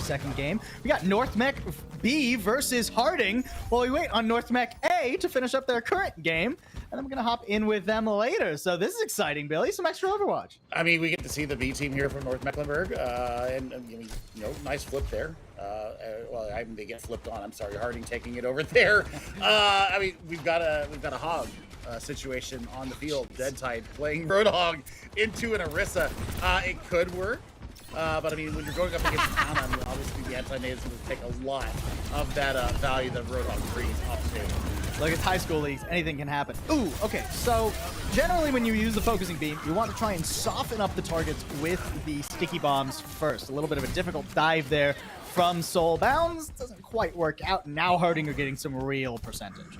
second game. We got North Mech B versus Harding while we wait on North Mech A to finish up their current game. And then we're going to hop in with them later. So this is exciting, Billy. Some extra Overwatch. I mean, we get to see the B team here from North Mecklenburg. And nice flip there. Well, I mean, they get flipped on. I'm sorry, Harding taking it over there. I mean, we've got a hog situation on the field. Dead Tide playing Roadhog into an Orisa. It could work. But I mean, when you're going up against Town, I mean, obviously the anti-natives will take a lot of that value that Roadhog brings off the table. Look, it's high school leagues. Anything can happen. Ooh, okay. So generally when you use the focusing beam, you want to try and soften up the targets with the sticky bombs first. A little bit of a difficult dive there from Soulbounds. Doesn't quite work out. Now Harding are getting some real percentage.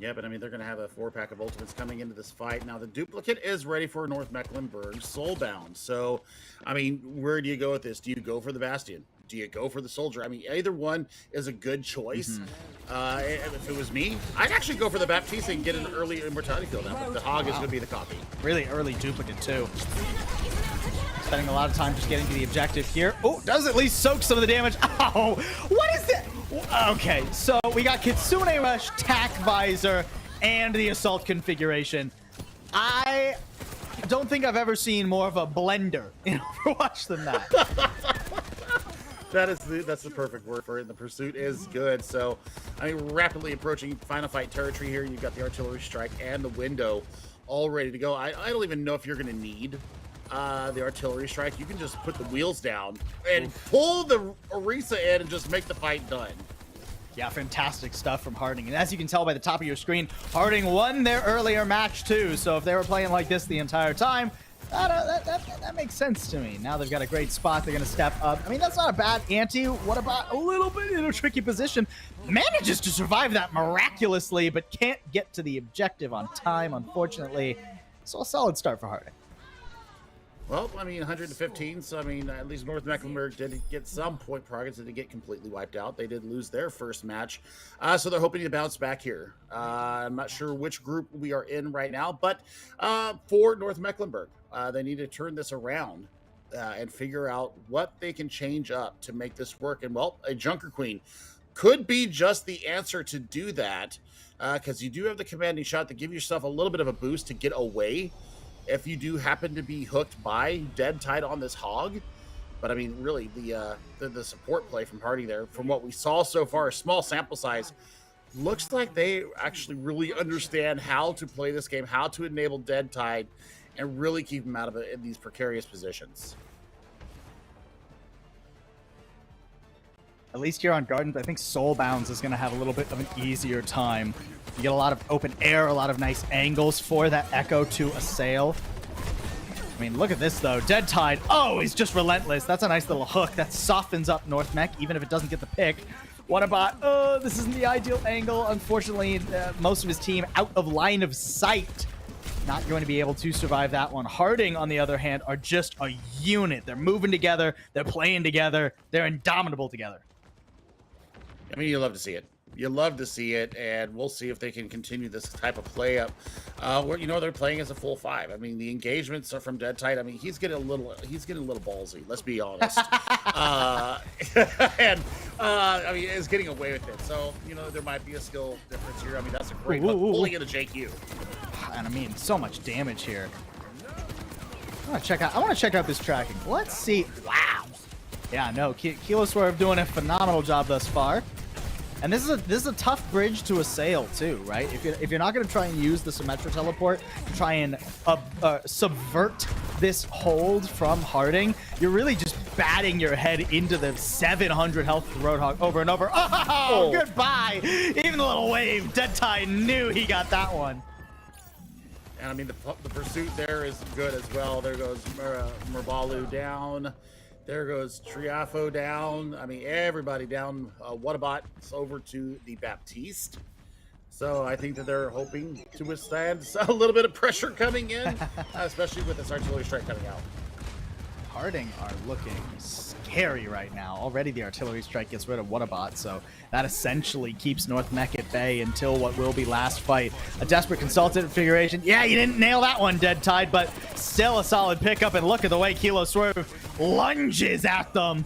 Yeah, but I mean, they're going to have a 4-pack of ultimates coming into this fight. Now, the duplicate is ready for North Mecklenburg, Soulbound. So, I mean, where do you go with this? Do you go for the Bastion? Do you go for the Soldier? I mean, either one is a good choice. If it was me, I'd actually go for the Baptiste and get an early immortality kill now, but the Hog is going to be the copy. Really early duplicate, too. Spending a lot of time just getting to the objective here. Oh, does at least soak some of the damage. Oh, what is that? Okay, so we got Kitsune Rush, Tac Visor, and the Assault configuration. I don't think I've ever seen more of a blender in Overwatch than that. That's the perfect word for it. The pursuit is good. So, I mean, rapidly approaching final fight territory here. You've got the artillery strike and the window all ready to go. I don't even know if you're going to need the artillery strike. You can just put the wheels down and pull the Orisa in and just make the fight done. Yeah, fantastic stuff from Harding. And as you can tell by the top of your screen, Harding won their earlier match too. So if they were playing like this the entire time, that makes sense to me. Now they've got a great spot. They're going to step up. I mean, that's not a bad ante. What about a little bit in a tricky position? Manages to survive that miraculously, but can't get to the objective on time, unfortunately. So a solid start for Harding. Well, I mean, 115, so I mean, at least North Mecklenburg did get some point progress. They didn't get completely wiped out. They did lose their first match, so they're hoping to bounce back here. I'm not sure which group we are in right now, but for North Mecklenburg, they need to turn this around and figure out what they can change up to make this work. And, well, a Junker Queen could be just the answer to do that, because you do have the commanding shot to give yourself a little bit of a boost to get away if you do happen to be hooked by Dead Tide on this Hog. But I mean, really, the support play from Harding there, from what we saw so far, a small sample size, looks like they actually really understand how to play this game, how to enable Dead Tide, and really keep him out of it in these precarious positions. At least here on Gardens, I think Soulbounds is going to have a little bit of an easier time. You get a lot of open air, a lot of nice angles for that Echo to assail. I mean, look at this, though. Dead Tide, oh, he's just relentless. That's a nice little hook. That softens up North Mech, even if it doesn't get the pick. What about, oh, this isn't the ideal angle. Unfortunately, most of his team out of line of sight. Not going to be able to survive that one. Harding, on the other hand, are just a unit. They're moving together. They're playing together. They're indomitable together. I mean, you love to see it. You love to see it, and we'll see if they can continue this type of play up. Where they're playing as a full 5. I mean, the engagements are from Dead Tide. I mean, he's getting a little ballsy. Let's be honest. I mean, is getting away with it. So there might be a skill difference here. I mean, that's a great hook, pulling in a JQ. And I mean, so much damage here. I want to check out this tracking. Let's see. Wow. Yeah, no, Kilo Swerve doing a phenomenal job thus far. And this is a tough bridge to assail too, right? If you're not going to try and use the Symmetra teleport to try and subvert this hold from Harding, you're really just batting your head into the 700 health Roadhog over and over. Oh, goodbye! Even the little wave, Dead Tide knew he got that one. And I mean, the pursuit there is good as well. There goes Merbalu down. There goes Triafo down. I mean, everybody down. Whatabot over to the Baptiste. So I think that they're hoping to withstand a little bit of pressure coming in, especially with this artillery strike coming out. Harding are looking scary right now. Already the artillery strike gets rid of Whatabot, so that essentially keeps North Mech at bay until what will be last fight. A desperate consultant configuration. Yeah, you didn't nail that one, Dead Tide, but still a solid pickup, and look at the way Kilo Swerve lunges at them.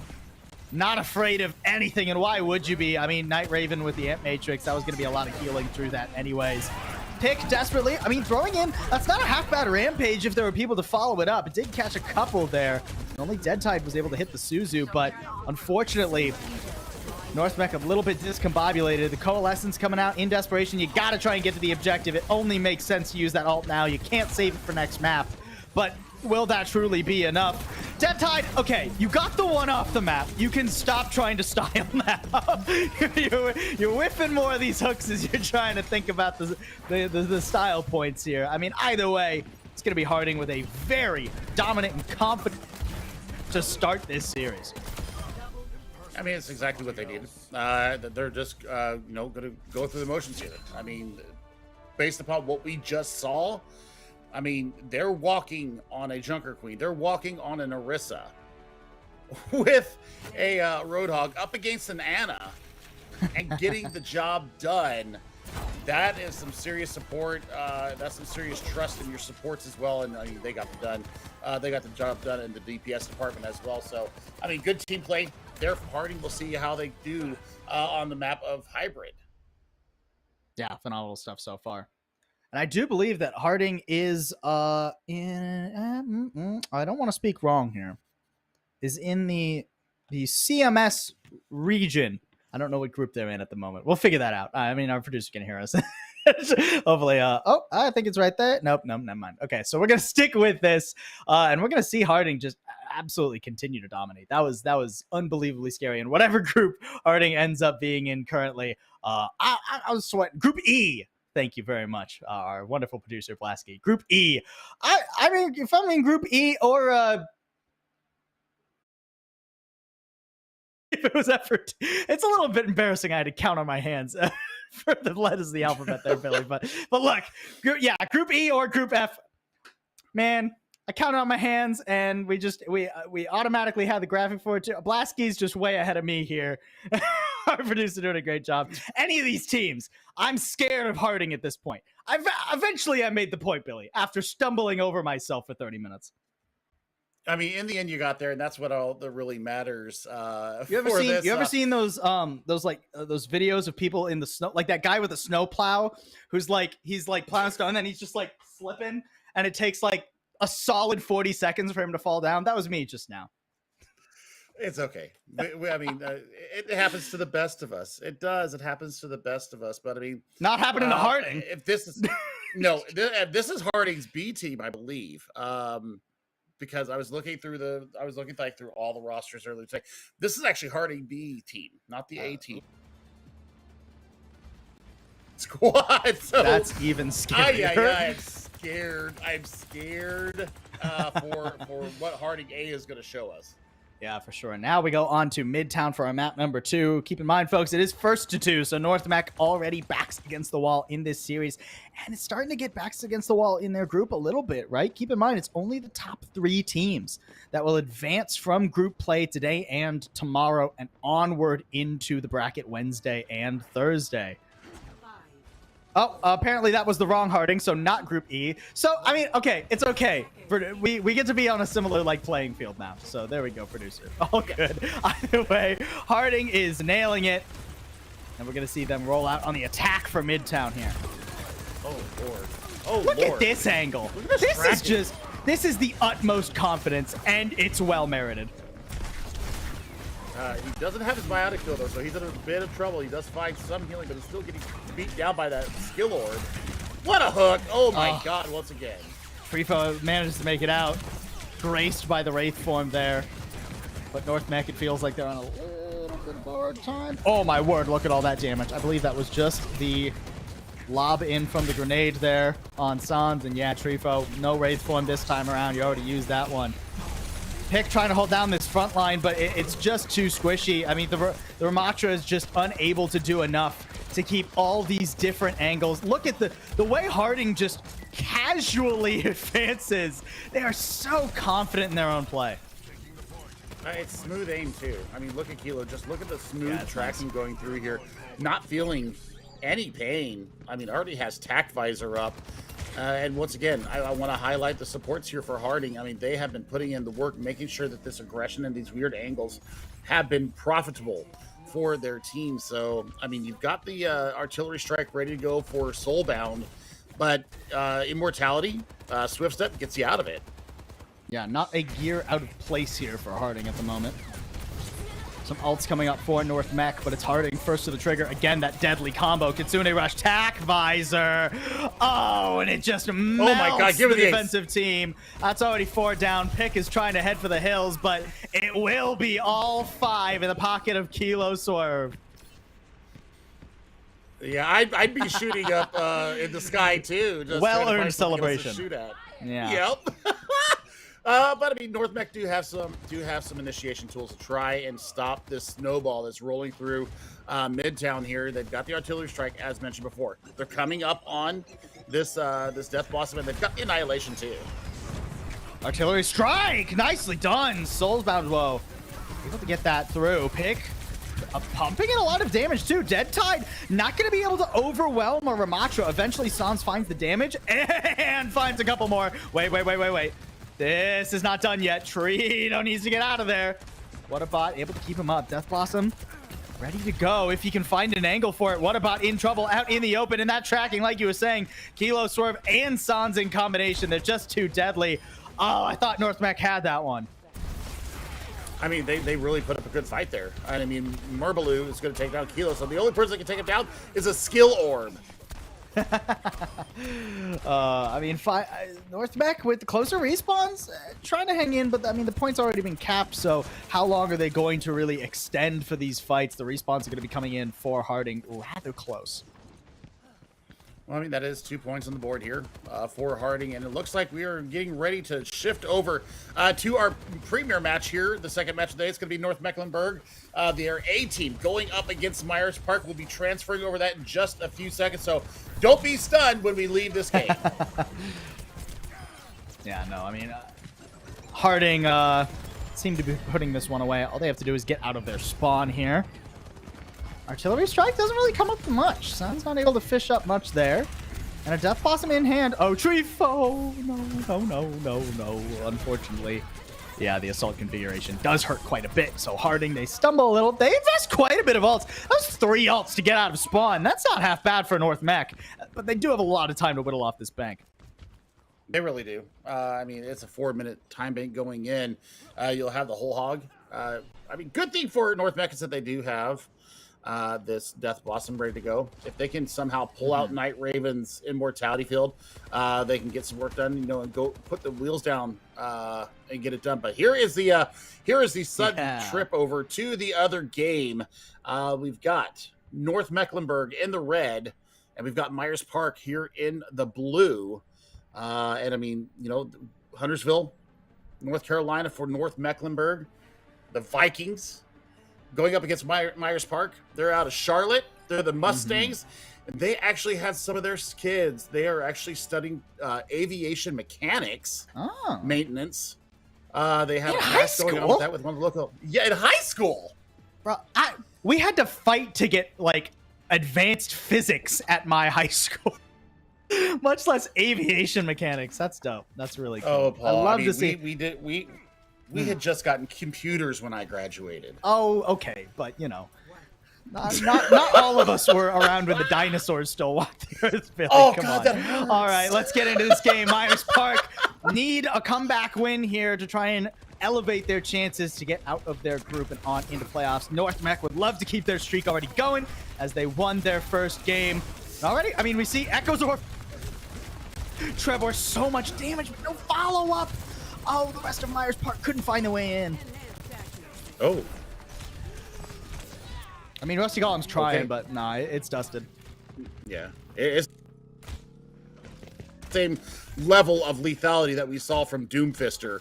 not afraid of anything, and why would you be? I mean, Night Raven with the Amp Matrix, that was going to be a lot of healing through that anyways. Pick desperately, I mean, throwing in, that's not a half bad Rampage if there were people to follow it up. It did catch a couple there. Only Dead Tide was able to hit the Suzu, but unfortunately, North Mech a little bit discombobulated. The Coalescence coming out in desperation. You got to try and get to the objective. It only makes sense to use that ult now. You can't save it for next map, but will that truly be enough? Dead Tide, okay, you got the one off the map. You can stop trying to style now. You're whiffing more of these hooks as you're trying to think about the style points here. I mean, either way, it's going to be Harding with a very dominant and confident to start this series. I mean, it's exactly what they needed. They're just, you know, going to go through the motions here. I mean, based upon what we just saw, I mean, they're walking on a Junker Queen. They're walking on an Orisa with a Roadhog up against an Ana and getting the job done. That is some serious support. That's some serious trust in your supports as well. And I mean, they got the job done in the DPS department as well. So, I mean, good team play there from Harding. We'll see how they do on the map of Hybrid. Yeah, phenomenal stuff so far. And I do believe that Harding is in I don't want to speak wrong here. Is in the CMS region. I don't know what group they're in at the moment. We'll figure that out. I mean, our producer can hear us. Hopefully. Oh, I think it's right there. Nope, never mind. Okay, so we're gonna stick with this, and we're gonna see Harding just absolutely continue to dominate. That was unbelievably scary. And whatever group Harding ends up being in currently, I was sweating. Group E. Thank you very much, our wonderful producer Blasky. Group E. I mean, if I'm in Group E or if it was effort, it's a little bit embarrassing. I had to count on my hands for the letters of the alphabet there, Billy. But look, Group E or Group F. Man, I counted on my hands, and we automatically had the graphic for it too. Blasky's just way ahead of me here. Our producer doing a great job. Any of these teams, I'm scared of Harding at this point. Eventually I made the point, Billy, after stumbling over myself for 30 minutes. I mean, in the end, you got there, and that's what all that really matters. You ever seen those videos of people in the snow, like that guy with a snow plow, who's like he's like plowing snow, and then he's just like slipping, and it takes like a solid 40 seconds for him to fall down. That was me just now. It's okay. I mean, it happens to the best of us. It does. It happens to the best of us. But I mean, not happening to Harding. If this is this is Harding's B team, I believe. Because I was looking through through all the rosters earlier today. This is actually Harding B team, not the A team. Squad. So that's even scarier. I'm scared for what Harding A is going to show us. Yeah, for sure. Now we go on to Midtown for our map number 2. Keep in mind, folks, it is 1-2, so North Mech already backs against the wall in this series, and it's starting to get backs against the wall in their group a little bit, right? Keep in mind, it's only the top 3 teams that will advance from group play today and tomorrow and onward into the bracket Wednesday and Thursday. Oh, apparently that was the wrong Harding, so not Group E. So, I mean, okay, it's okay. We get to be on a similar, like, playing field now. So, there we go, producer. All good. Either way, Harding is nailing it. And we're going to see them roll out on the attack for Midtown here. Oh, Lord. Oh, Look Lord. at this angle. This is the utmost confidence, and it's well-merited. He doesn't have his biotic field, though, so he's in a bit of trouble. He does find some healing, but he's still getting beat down by that skill orb. What a hook! Oh my god, once again. Frifo manages to make it out, graced by the Wraith form there. But North Mech, it feels like they're on a little bit borrowed time. Oh my word, look at all that damage. I believe that was just the lob in from the grenade there on Sans. And yeah, Trifo, no Wraith form this time around. You already used that one. Pick trying to hold down this front line, but it's just too squishy. I mean, the Ramatra is just unable to do enough to keep all these different angles. Look at the way Harding just casually advances. They are so confident in their own play. It's smooth aim, too. I mean, look at Kilo. Just look at the smooth tracking going through here. Not feeling any pain. I mean, already has tack visor up. And once again, I want to highlight the supports here for Harding. I mean, they have been putting in the work, making sure that this aggression and these weird angles have been profitable for their team. So, I mean, you've got the artillery strike ready to go for Soulbound, but Immortality, Swift Step gets you out of it. Yeah, not a gear out of place here for Harding at the moment. Some ults coming up for North Mech, but it's Harding first to the trigger. Again, that deadly combo. Kitsune Rush, Tack Visor. Oh, and it just melts my God, give the it the defensive team. That's already 4 down. Pick is trying to head for the hills, but it will be all 5 in the pocket of Kilo Swerve. Yeah, I'd be shooting up in the sky too. Just Well-earned celebration. To shoot at. Yeah. Yep. But I mean, North Mech do have some initiation tools to try and stop this snowball that's rolling through Midtown here. They've got the artillery strike, as mentioned before. They're coming up on this this Death Blossom, and they've got the Annihilation too. Artillery strike, nicely done. Soulbound, whoa, able to get that through. Pick. Pumping in a lot of damage too. Dead Tide not going to be able to overwhelm a Ramatra. Eventually, Sans finds the damage and finds a couple more. Wait. This is not done yet. Trito needs to get out of there. What about able to keep him up? Death Blossom ready to go if he can find an angle for it. What about in trouble out in the open? And that tracking, like you were saying, Kilo Swerve and Sans in combination. They're just too deadly. Oh, I thought North Mech had that one. I mean, they really put up a good fight there. I mean, Merbaloo is going to take down Kilo, so the only person that can take him down is a skill orb. I mean, North Mech with closer respawns, trying to hang in, but I mean, the point's already been capped, so how long are they going to really extend for these fights? The respawns are going to be coming in for Harding rather close. Well, I mean, that is 2 points on the board here for Harding, and it looks like we are getting ready to shift over to our premier match here. The second match of the day is going to be North Mecklenburg. Their A team going up against Myers Park. We'll be transferring over that in just a few seconds, so don't be stunned when we leave this game. Yeah, no, I mean, Harding seem to be putting this one away. All they have to do is get out of their spawn here. Artillery strike doesn't really come up with much. Sun's not able to fish up much there. And a Death Blossom in hand. Oh, Trifo! No. Unfortunately, yeah, the assault configuration does hurt quite a bit. So Harding, they stumble a little. They invest quite a bit of ults. That was 3 ults to get out of spawn. That's not half bad for North Mech. But they do have a lot of time to whittle off this bank. They really do. I mean, it's a 4-minute time bank going in. You'll have the whole hog. I mean, good thing for North Mech is that they do have this Death Blossom ready to go. If they can somehow pull out Night Raven's Immortality Field, they can get some work done, you know, and go put the wheels down and get it done. But here is the sudden trip over to the other game. We've got North Mecklenburg in the red, and we've got Myers Park here in the blue. And I mean, you know, Huntersville, North Carolina for North Mecklenburg, the Vikings going up against Myers Park. They're out of Charlotte. They're the Mustangs. They actually have some of their kids. They are actually studying aviation mechanics, maintenance. They have a class going on with that with one local. Yeah, in high school. Bro, we had to fight to get like advanced physics at my high school. Much less aviation mechanics. That's dope. That's really cool. Oh, Paul, I love to see. We had just gotten computers when I graduated. Oh, okay, but you know, not all of us were around when the dinosaurs still walked the earth. Billy. Oh, come God, on. that hurts. All right, let's get into this game. Myers Park need a comeback win here to try and elevate their chances to get out of their group and on into playoffs. North Mech would love to keep their streak already going as they won their first game. Already, I mean, we see Echoes or Trevor, so much damage, but no follow-up. Oh, the rest of Myers Park couldn't find the way in. Oh. I mean, Rusty Golem's trying, but nah, it's dusted. Yeah. It's the same level of lethality that we saw from Doomfister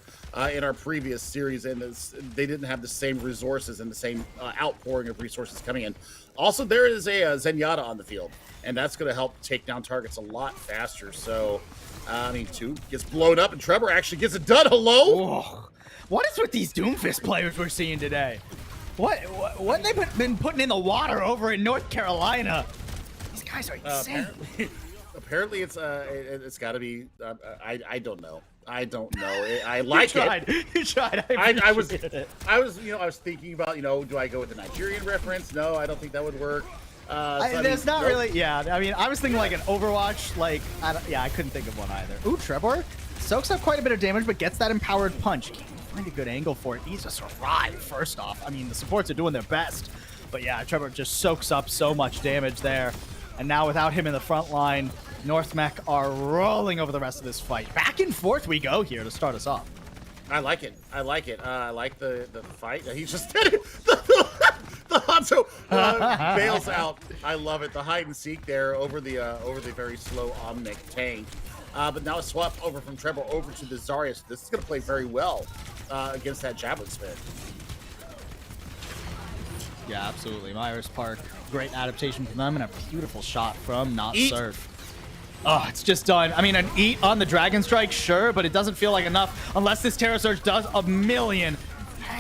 in our previous series, and they didn't have the same resources and the same outpouring of resources coming in. Also, there is a Zenyatta on the field, and that's going to help take down targets a lot faster. So, I mean, 2 gets blown up, and Trevor actually gets it done. Hello? Oh, what is with these Doomfist players we're seeing today? What they been putting in the water over in North Carolina? These guys are insane. Apparently, it's got to be. I don't know. I don't know. I like it. You tried. I was thinking about, do I go with the Nigerian reference? No, I don't think that would work. There's not really. Yeah, I mean, I was thinking like an Overwatch. Like, I couldn't think of one either. Ooh, Trevor soaks up quite a bit of damage, but gets that empowered punch. Can't find a good angle for it. Needs to survive first off. I mean, the supports are doing their best, but yeah, Trevor just soaks up so much damage there. And now without him in the front line, North Mech are rolling over the rest of this fight. Back and forth we go here to start us off. I like it. I like it. I like the fight. He's just the Hanzo bails out. I love it. The hide and seek there over the very slow Omnic tank. But now a swap over from Trevor over to the Zarya. This is going to play very well against that Javelin spin. Yeah, absolutely. Myers Park, great adaptation from them, and a beautiful shot from Not Surf. Oh, it's just done. I mean, an eat on the Dragon Strike, sure, but it doesn't feel like enough unless this Terra Surge does a million.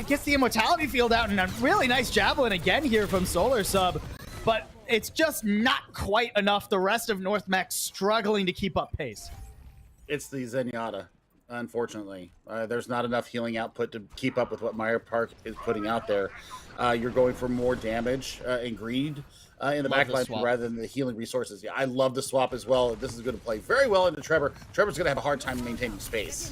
Gets the Immortality Field out, and a really nice Javelin again here from Solar Sub, but it's just not quite enough. The rest of North Mech struggling to keep up pace. It's the Zenyatta, unfortunately. There's not enough healing output to keep up with what Meyer Park is putting out there. You're going for more damage and greed in the backline rather than the healing resources. Yeah, I love the swap as well. This is going to play very well into Trevor. Trevor's going to have a hard time maintaining space.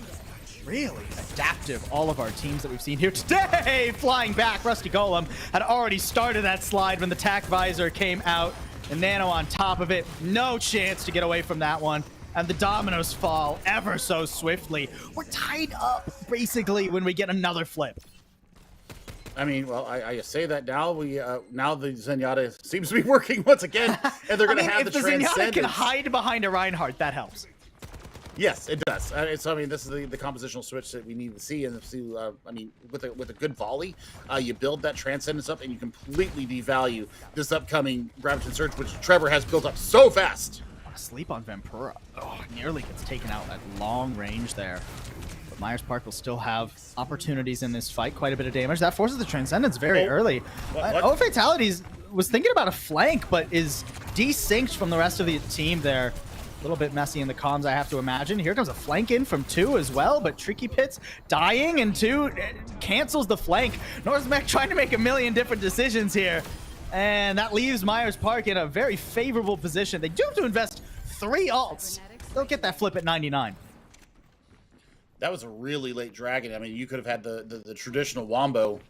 Really adaptive, all of our teams that we've seen here today. Flying back, Rusty Golem had already started that slide when the tack visor came out. And Nano on top of it, no chance to get away from that one. And the dominoes fall ever so swiftly. We're tied up, basically, when we get another flip. I mean, well, I say that now. Now the Zenyatta seems to be working once again, and they're going to have the Transcendence. If the Zenyatta can hide behind a Reinhardt, that helps. Yes, it does. So I mean, this is the compositional switch that we need to see, and see. I mean, with a good volley, you build that Transcendence up, and you completely devalue this upcoming Graviton Surge, which Trevor has built up so fast. Sleep on Vampura. Oh, nearly gets taken out at long range there. But Myers Park will still have opportunities in this fight. Quite a bit of damage. That forces the Transcendence very early. Oh, Fatalities was thinking about a flank, but is desynced from the rest of the team there. A little bit messy in the comms, I have to imagine. Here comes a flank in from 2 as well, but Tricky Pits dying, and 2 cancels the flank. North Mech trying to make a million different decisions here. And that leaves Myers Park in a very favorable position. They do have to invest 3 ults. They'll get that flip at 99. That was a really late dragon. I mean, you could have had the traditional Wombo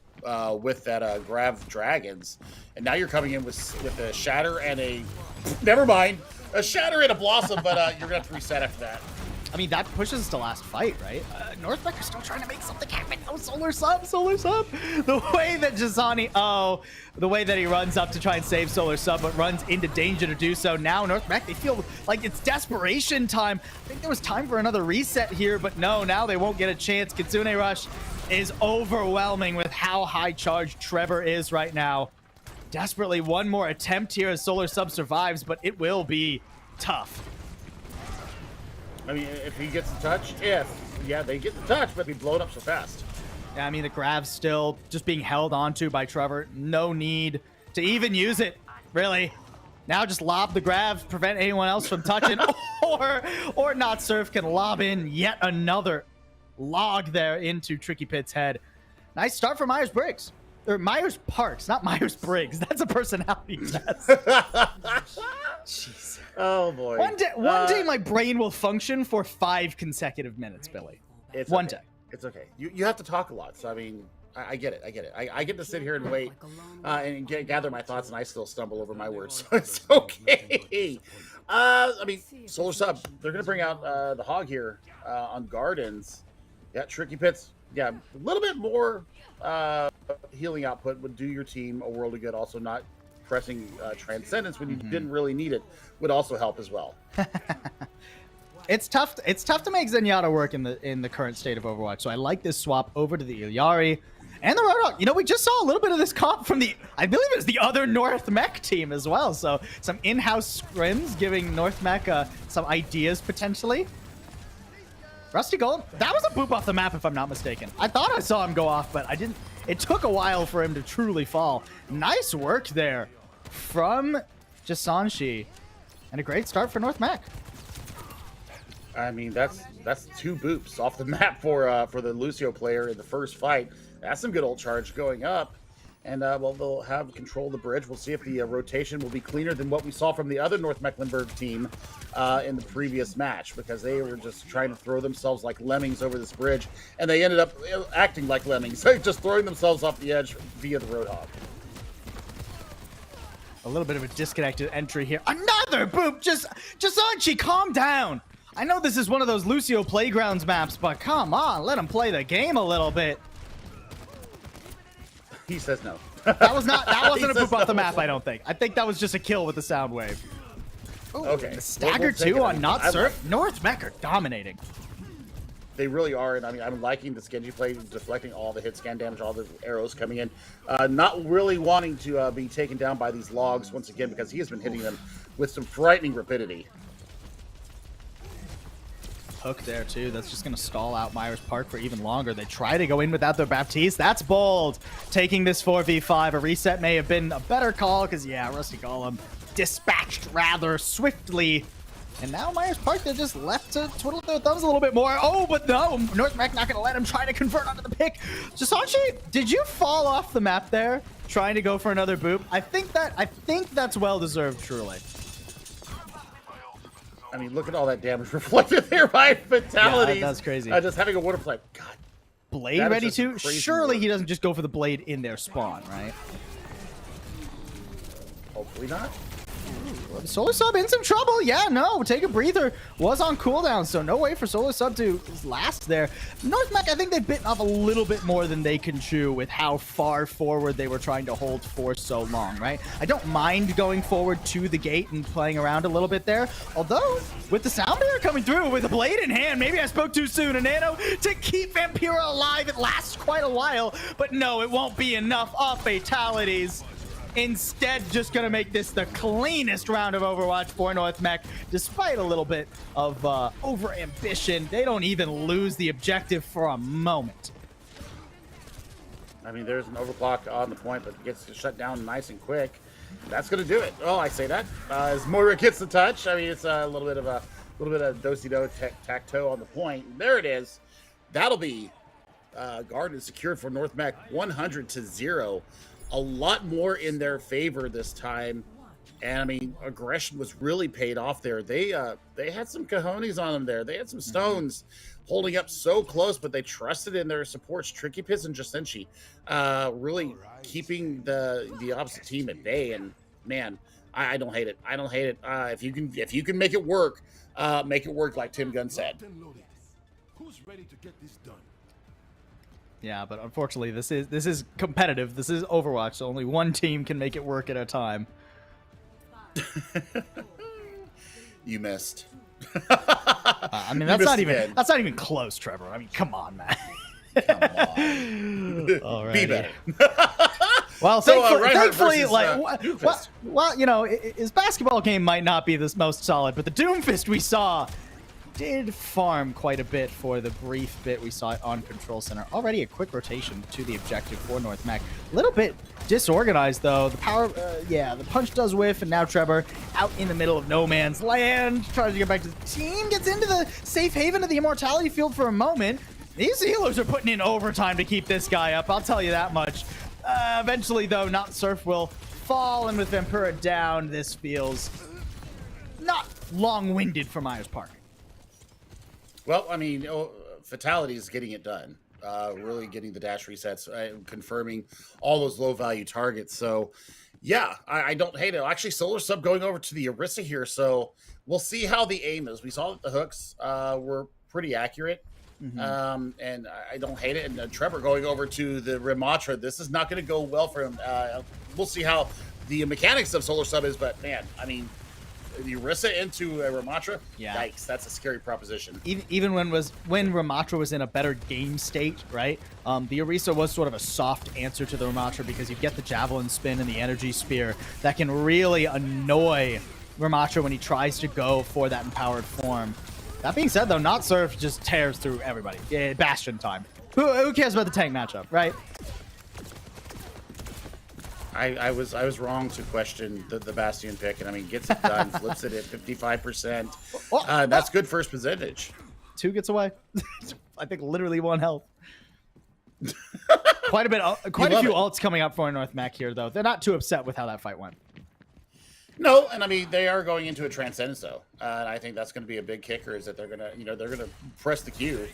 with that Grav Dragons. And now you're coming in with a Shatter and a... Never mind. A Shatter and a Blossom, but you're going to have to reset after that. I mean, that pushes us to last fight, right? North Mech are still trying to make something happen. Oh, Solar Sub, Solar Sub. The way that Jasani, the way that he runs up to try and save Solar Sub, but runs into danger to do so. Now, North Mech, they feel like it's desperation time. I think there was time for another reset here, but no, now they won't get a chance. Kitsune Rush is overwhelming with how high charged Trevor is right now. Desperately one more attempt here as Solar Sub survives, but it will be tough. I mean, if he gets the touch, yeah, they get the touch, but be blown up so fast. Yeah, I mean, the Grav's still just being held onto by Trevor. No need to even use it, really. Now just lob the Grav, prevent anyone else from touching, or Not Surf can lob in yet another log there into Tricky Pit's head. Nice start for Myers Briggs. Or Myers Parks, not Myers Briggs. That's a personality test. Jeez. Oh boy. One day my brain will function for 5 consecutive minutes, Billy. It's one okay. day. It's okay. You have to talk a lot. So I mean, I get it. I get to sit here and wait and gather my thoughts, and I still stumble over my words. So it's okay. I mean, Solar Sub, they're gonna bring out the Hog here on Gardens. Yeah, Tricky Pits. Yeah, a little bit more healing output would do your team a world of good. Also, not pressing Transcendence when you didn't really need it would also help as well. It's tough to make Zenyatta work in the current state of Overwatch. So I like this swap over to the Ilyari and the Roadhog. You know, we just saw a little bit of this comp from I believe it was the other North Mech team as well. So some in-house scrims giving North Mech some ideas potentially. Rusty Golem, that was a boop off the map if I'm not mistaken. I thought I saw him go off, but I didn't. It took a while for him to truly fall. Nice work there from Jasanshi. And a great start for North Mac. I mean, that's 2 boops off the map for the Lucio player in the first fight. That's some good old charge going up. And well, they'll have control of the bridge. We'll see if the rotation will be cleaner than what we saw from the other North Mecklenburg team in the previous match, because they were just trying to throw themselves like lemmings over this bridge, and they ended up acting like lemmings, just throwing themselves off the edge via the Roadhog. A little bit of a disconnected entry here. Another boop! Jasanchi, calm down! I know this is one of those Lucio Playgrounds maps, but come on, let him play the game a little bit. He says no. That wasn't a boop off the map, I don't think. I think that was just a kill with the sound wave. Ooh, okay. The stagger two on Not Surf. North Mech are dominating. They really are, and I mean, I'm liking this Genji play, deflecting all the hit scan damage, all the arrows coming in. Not really wanting to be taken down by these logs once again, because he has been hitting them with some frightening rapidity. Hook there too. That's just going to stall out Myers Park for even longer. They try to go in without their Baptiste. That's bold. Taking this 4v5. A reset may have been a better call because, yeah, Rusty Golem dispatched rather swiftly. And now Myers Park, they're just left to twiddle their thumbs a little bit more. Oh, but no. North Mac not going to let him try to convert onto the pick. Jasanchi, did you fall off the map there trying to go for another boop? I think that's well-deserved, truly. I mean, look at all that damage reflected there by fatalities. Yeah, that's crazy. Just having a water play. God. Blade ready to? Surely he doesn't just go for the blade in their spawn, right? Hopefully not. Solar Sub in some trouble. Yeah, no, take a breather. Was on cooldown, so no way for Solar Sub to last there. North Mech, I think they've bitten off a little bit more than they can chew with how far forward they were trying to hold for so long, right? I don't mind going forward to the gate and playing around a little bit there. Although, with the sound barrier coming through with a blade in hand, maybe I spoke too soon. A nano to keep Vampira alive. It lasts quite a while, but no, it won't be enough of fatalities. Instead, just going to make this the cleanest round of Overwatch for North Mech. Despite a little bit of over-ambition, they don't even lose the objective for a moment. I mean, there's an overclock on the point, but it gets shut down nice and quick. That's going to do it. Oh, I say that. As Moira gets the touch, I mean, it's a little bit of do-si-do, tac-toe on the point. There it is. That'll be guarded, secured for North Mech, 100-0. A lot more in their favor this time, and I mean, aggression was really paid off there. They had some cojones on them there. They had some stones holding up so close, but they trusted in their supports, Tricky Piss and Jasenchi, really keeping the opposite team at bay. And man, I don't hate it. I don't hate it. If you can make it work like Tim Gunn said. Who's ready to get this done? Yeah, but unfortunately, this is competitive. This is Overwatch, so only one team can make it work at a time. You missed. I mean, that's not even close, Trevor. I mean, come on, man. Come on. Be better. Well, So, thankfully, versus, well, you know, his basketball game might not be the most solid, but the Doomfist we saw did farm quite a bit for the brief bit we saw it on Control Center. Already a quick rotation to the objective for North Mech. A little bit disorganized, though. The power, the punch does whiff, and now Trevor out in the middle of no man's land, tries to get back to the team, gets into the safe haven of the Immortality Field for a moment. These healers are putting in overtime to keep this guy up, I'll tell you that much. Eventually, though, Not Surf will fall, and with Vampira down, this feels not long-winded for Myers Park. Well, I mean, Fatality is getting it done. Really getting the dash resets, confirming all those low-value targets. So, yeah, I don't hate it. Actually, Solar Sub going over to the Orisa here, so we'll see how the aim is. We saw that the hooks were pretty accurate, and I don't hate it. And Trevor going over to the Ramatra, this is not going to go well for him. We'll see how the mechanics of Solar Sub is, but, man, I mean, the Orisa into Ramatra, yikes, that's a scary proposition. Even when Ramatra was in a better game state, right? The Orisa was sort of a soft answer to the Ramatra because you get the Javelin Spin and the Energy Spear that can really annoy Ramatra when he tries to go for that empowered form. That being said, though, Not Surf just tears through everybody. Yeah, Bastion time. Who cares about the tank matchup, right? I was wrong to question the Bastion pick, and I mean gets it done, flips it at 55%. That's good first percentage. 2 gets away. I think literally 1 health. Quite a few ults coming up for North Mech here, though. They're not too upset with how that fight went. No, and I mean they are going into a Transcendence though, and I think that's going to be a big kicker. Is that they're gonna press the Q,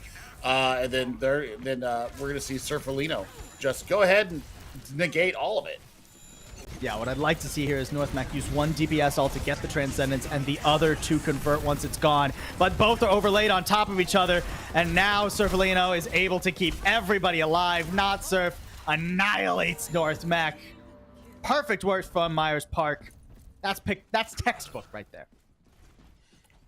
and then we're gonna see Surferlino just go ahead and negate all of it. Yeah, what I'd like to see here is North Mech use 1 DPS ult to get the Transcendence and the other 2 convert once it's gone. But both are overlaid on top of each other, and now Surferlino is able to keep everybody alive. Not Surf annihilates North Mech. Perfect work from Myers Park. That's textbook right there.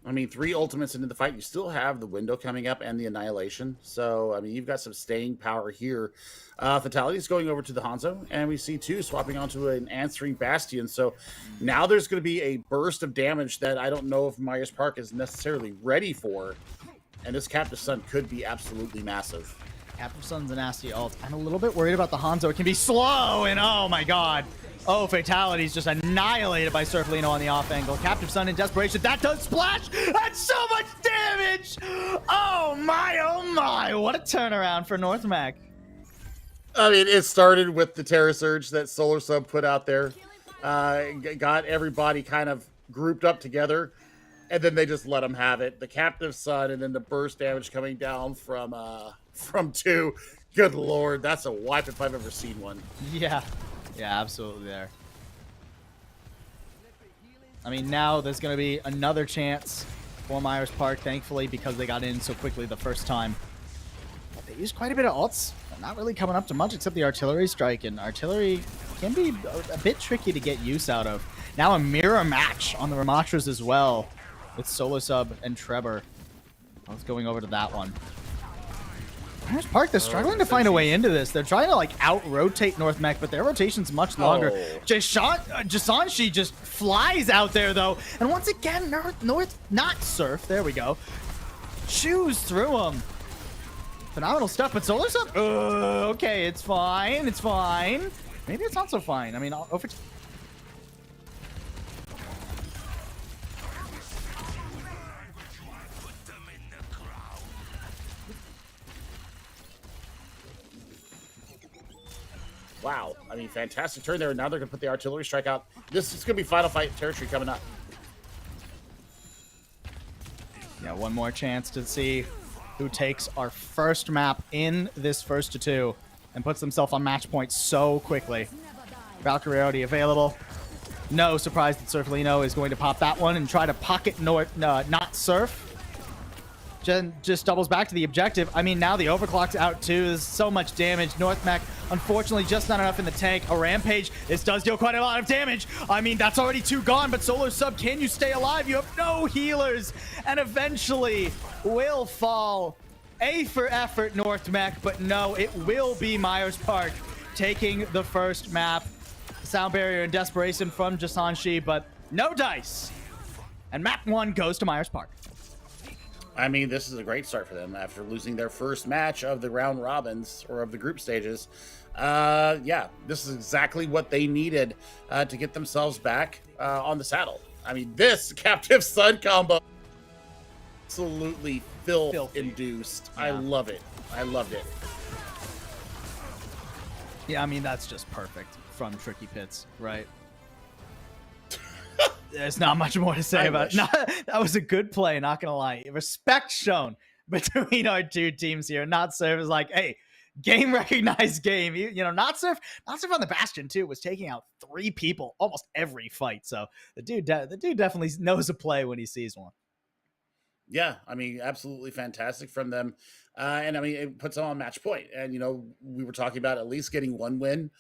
I mean, 3 ultimates into the fight, you still have the window coming up and the annihilation. So, I mean, you've got some staying power here. Fatality's going over to the Hanzo, and we see 2 swapping onto an answering Bastion. So now there's going to be a burst of damage that I don't know if Myers Park is necessarily ready for. And this Captive Sun could be absolutely massive. Captive Sun's a nasty ult. I'm a little bit worried about the Hanzo. It can be slow, and oh my god. Oh, Fatality's just annihilated by Surflino on the off angle. Captive Sun in desperation. That does splash! That's so much damage! Oh my, what a turnaround for North Mech. I mean, it started with the Terra Surge that Solar Sub put out there. Got everybody kind of grouped up together, and then they just let them have it. The Captive Sun, and then the burst damage coming down from 2. Good lord, that's a wipe if I've ever seen one. Yeah. Yeah, absolutely there. I mean, now there's going to be another chance for Myers Park, thankfully, because they got in so quickly the first time. But they used quite a bit of ults. They're not really coming up to much except the artillery strike, and artillery can be a bit tricky to get use out of. Now a mirror match on the Ramatras as well with Solo Sub and Trevor. I was going over to that one. Myers Park, they're struggling to find a way into this. They're trying to like out-rotate North Mech, but their rotation's much longer. Jasanshi just flies out there though. And once again, not Surf, there we go. Chews through him. Phenomenal stuff, but Solar Sub, okay, it's fine, it's fine. Maybe it's not so fine. I mean, Wow. I mean, fantastic turn there. Now they're going to put the artillery strike out. This is going to be final fight territory coming up. Yeah, one more chance to see who takes our first map in this first to 2 and puts themselves on match point so quickly. Valkyrie already available. No surprise that Surflino is going to pop that one and try to pocket not Surf. Jen just doubles back to the objective. I mean, now the overclock's out too. There's so much damage. North Mech, unfortunately, just not enough in the tank. A Rampage. This does deal quite a lot of damage. I mean, that's already 2 gone, but Solar Sub, can you stay alive? You have no healers. And eventually will fall. A for effort, North Mech, but no, it will be Myers Park taking the first map. Sound barrier and desperation from Jasanshi, but no dice. And map 1 goes to Myers Park. I mean, this is a great start for them after losing their first match of the round robins or of the group stages. Yeah, this is exactly what they needed to get themselves back on the saddle. I mean, this Captive Sun combo, absolutely filth-induced. Yeah. I love it. I loved it. Yeah, I mean, that's just perfect from Tricky Pits, right? There's not much more to say about it. That was a good play, not gonna lie. Respect shown between our 2 teams here. Not Surf is like, hey, game recognized game. You know, Not Surf on the Bastion too was taking out 3 people almost every fight. So the dude definitely knows a play when he sees one. Yeah, I mean, absolutely fantastic from them. And I mean, it puts them on match point. And, you know, we were talking about at least getting 1 win.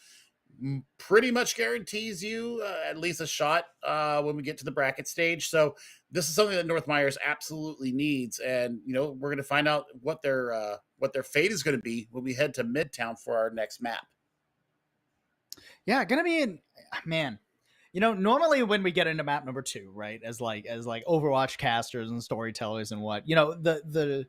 Pretty much guarantees you at least a shot when we get to the bracket stage. So this is something that North Myers absolutely needs. And, you know, we're going to find out what their fate is going to be when we head to Midtown for our next map. Yeah, going to be in, man. You know, normally when we get into map number 2, right, as like Overwatch casters and storytellers and what, you know, that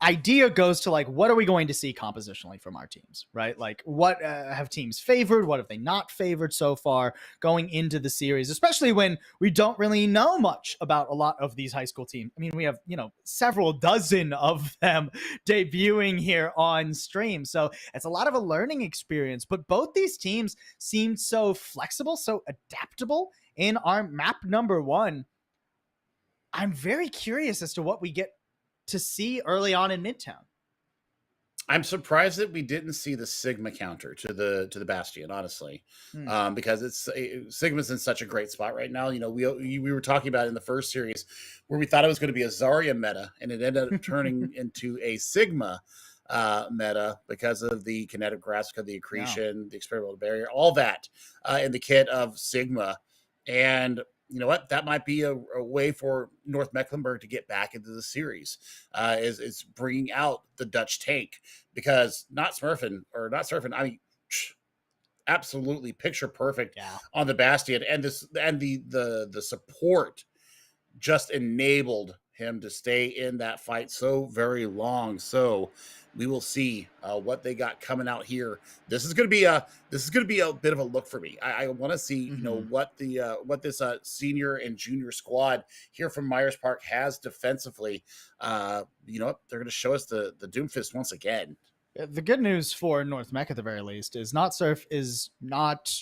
idea goes to like, what are we going to see compositionally from our teams, right? Like, what have teams favored? What have they not favored so far going into the series, especially when we don't really know much about a lot of these high school teams. I mean, we have, several dozen of them debuting here on stream. So it's a lot of a learning experience, but both these teams seemed so flexible, so adaptable in our map number 1. I'm very curious as to what we get to see early on in Midtown. I'm surprised that we didn't see the Sigma counter to the Bastion, honestly, because Sigma's in such a great spot right now. We were talking about it in the first series where we thought it was going to be a Zarya meta, and it ended up turning into a Sigma meta because of the kinetic grasp, the accretion, the experimental barrier, all that in the kit of Sigma. And you know what? That might be a way for North Mecklenburg to get back into the series. Is bringing out the Dutch tank, because not surfing. I mean, absolutely picture perfect on the Bastion, and the support just enabled him to stay in that fight so very long. So we will see what they got coming out here. This is going to be a bit of a look for me. I want to see what this senior and junior squad here from Myers Park has defensively. They're going to show us the Doomfist once again. The good news for North Mech at the very least is Not Surf is not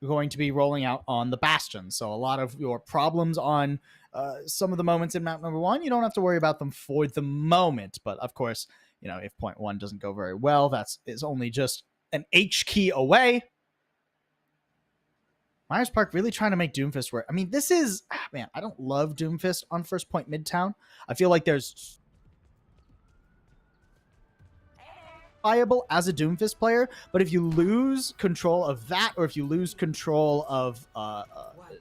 going to be rolling out on the Bastion. So a lot of your problems on some of the moments in map number 1, you don't have to worry about them for the moment. But of course, if point 1 doesn't go very well, is only just an H key away. Myers Park really trying to make Doomfist work. I mean, this is, man, I don't love Doomfist on first point Midtown. I feel like there's viable as a Doomfist player, but if you lose control of that, or if you lose control of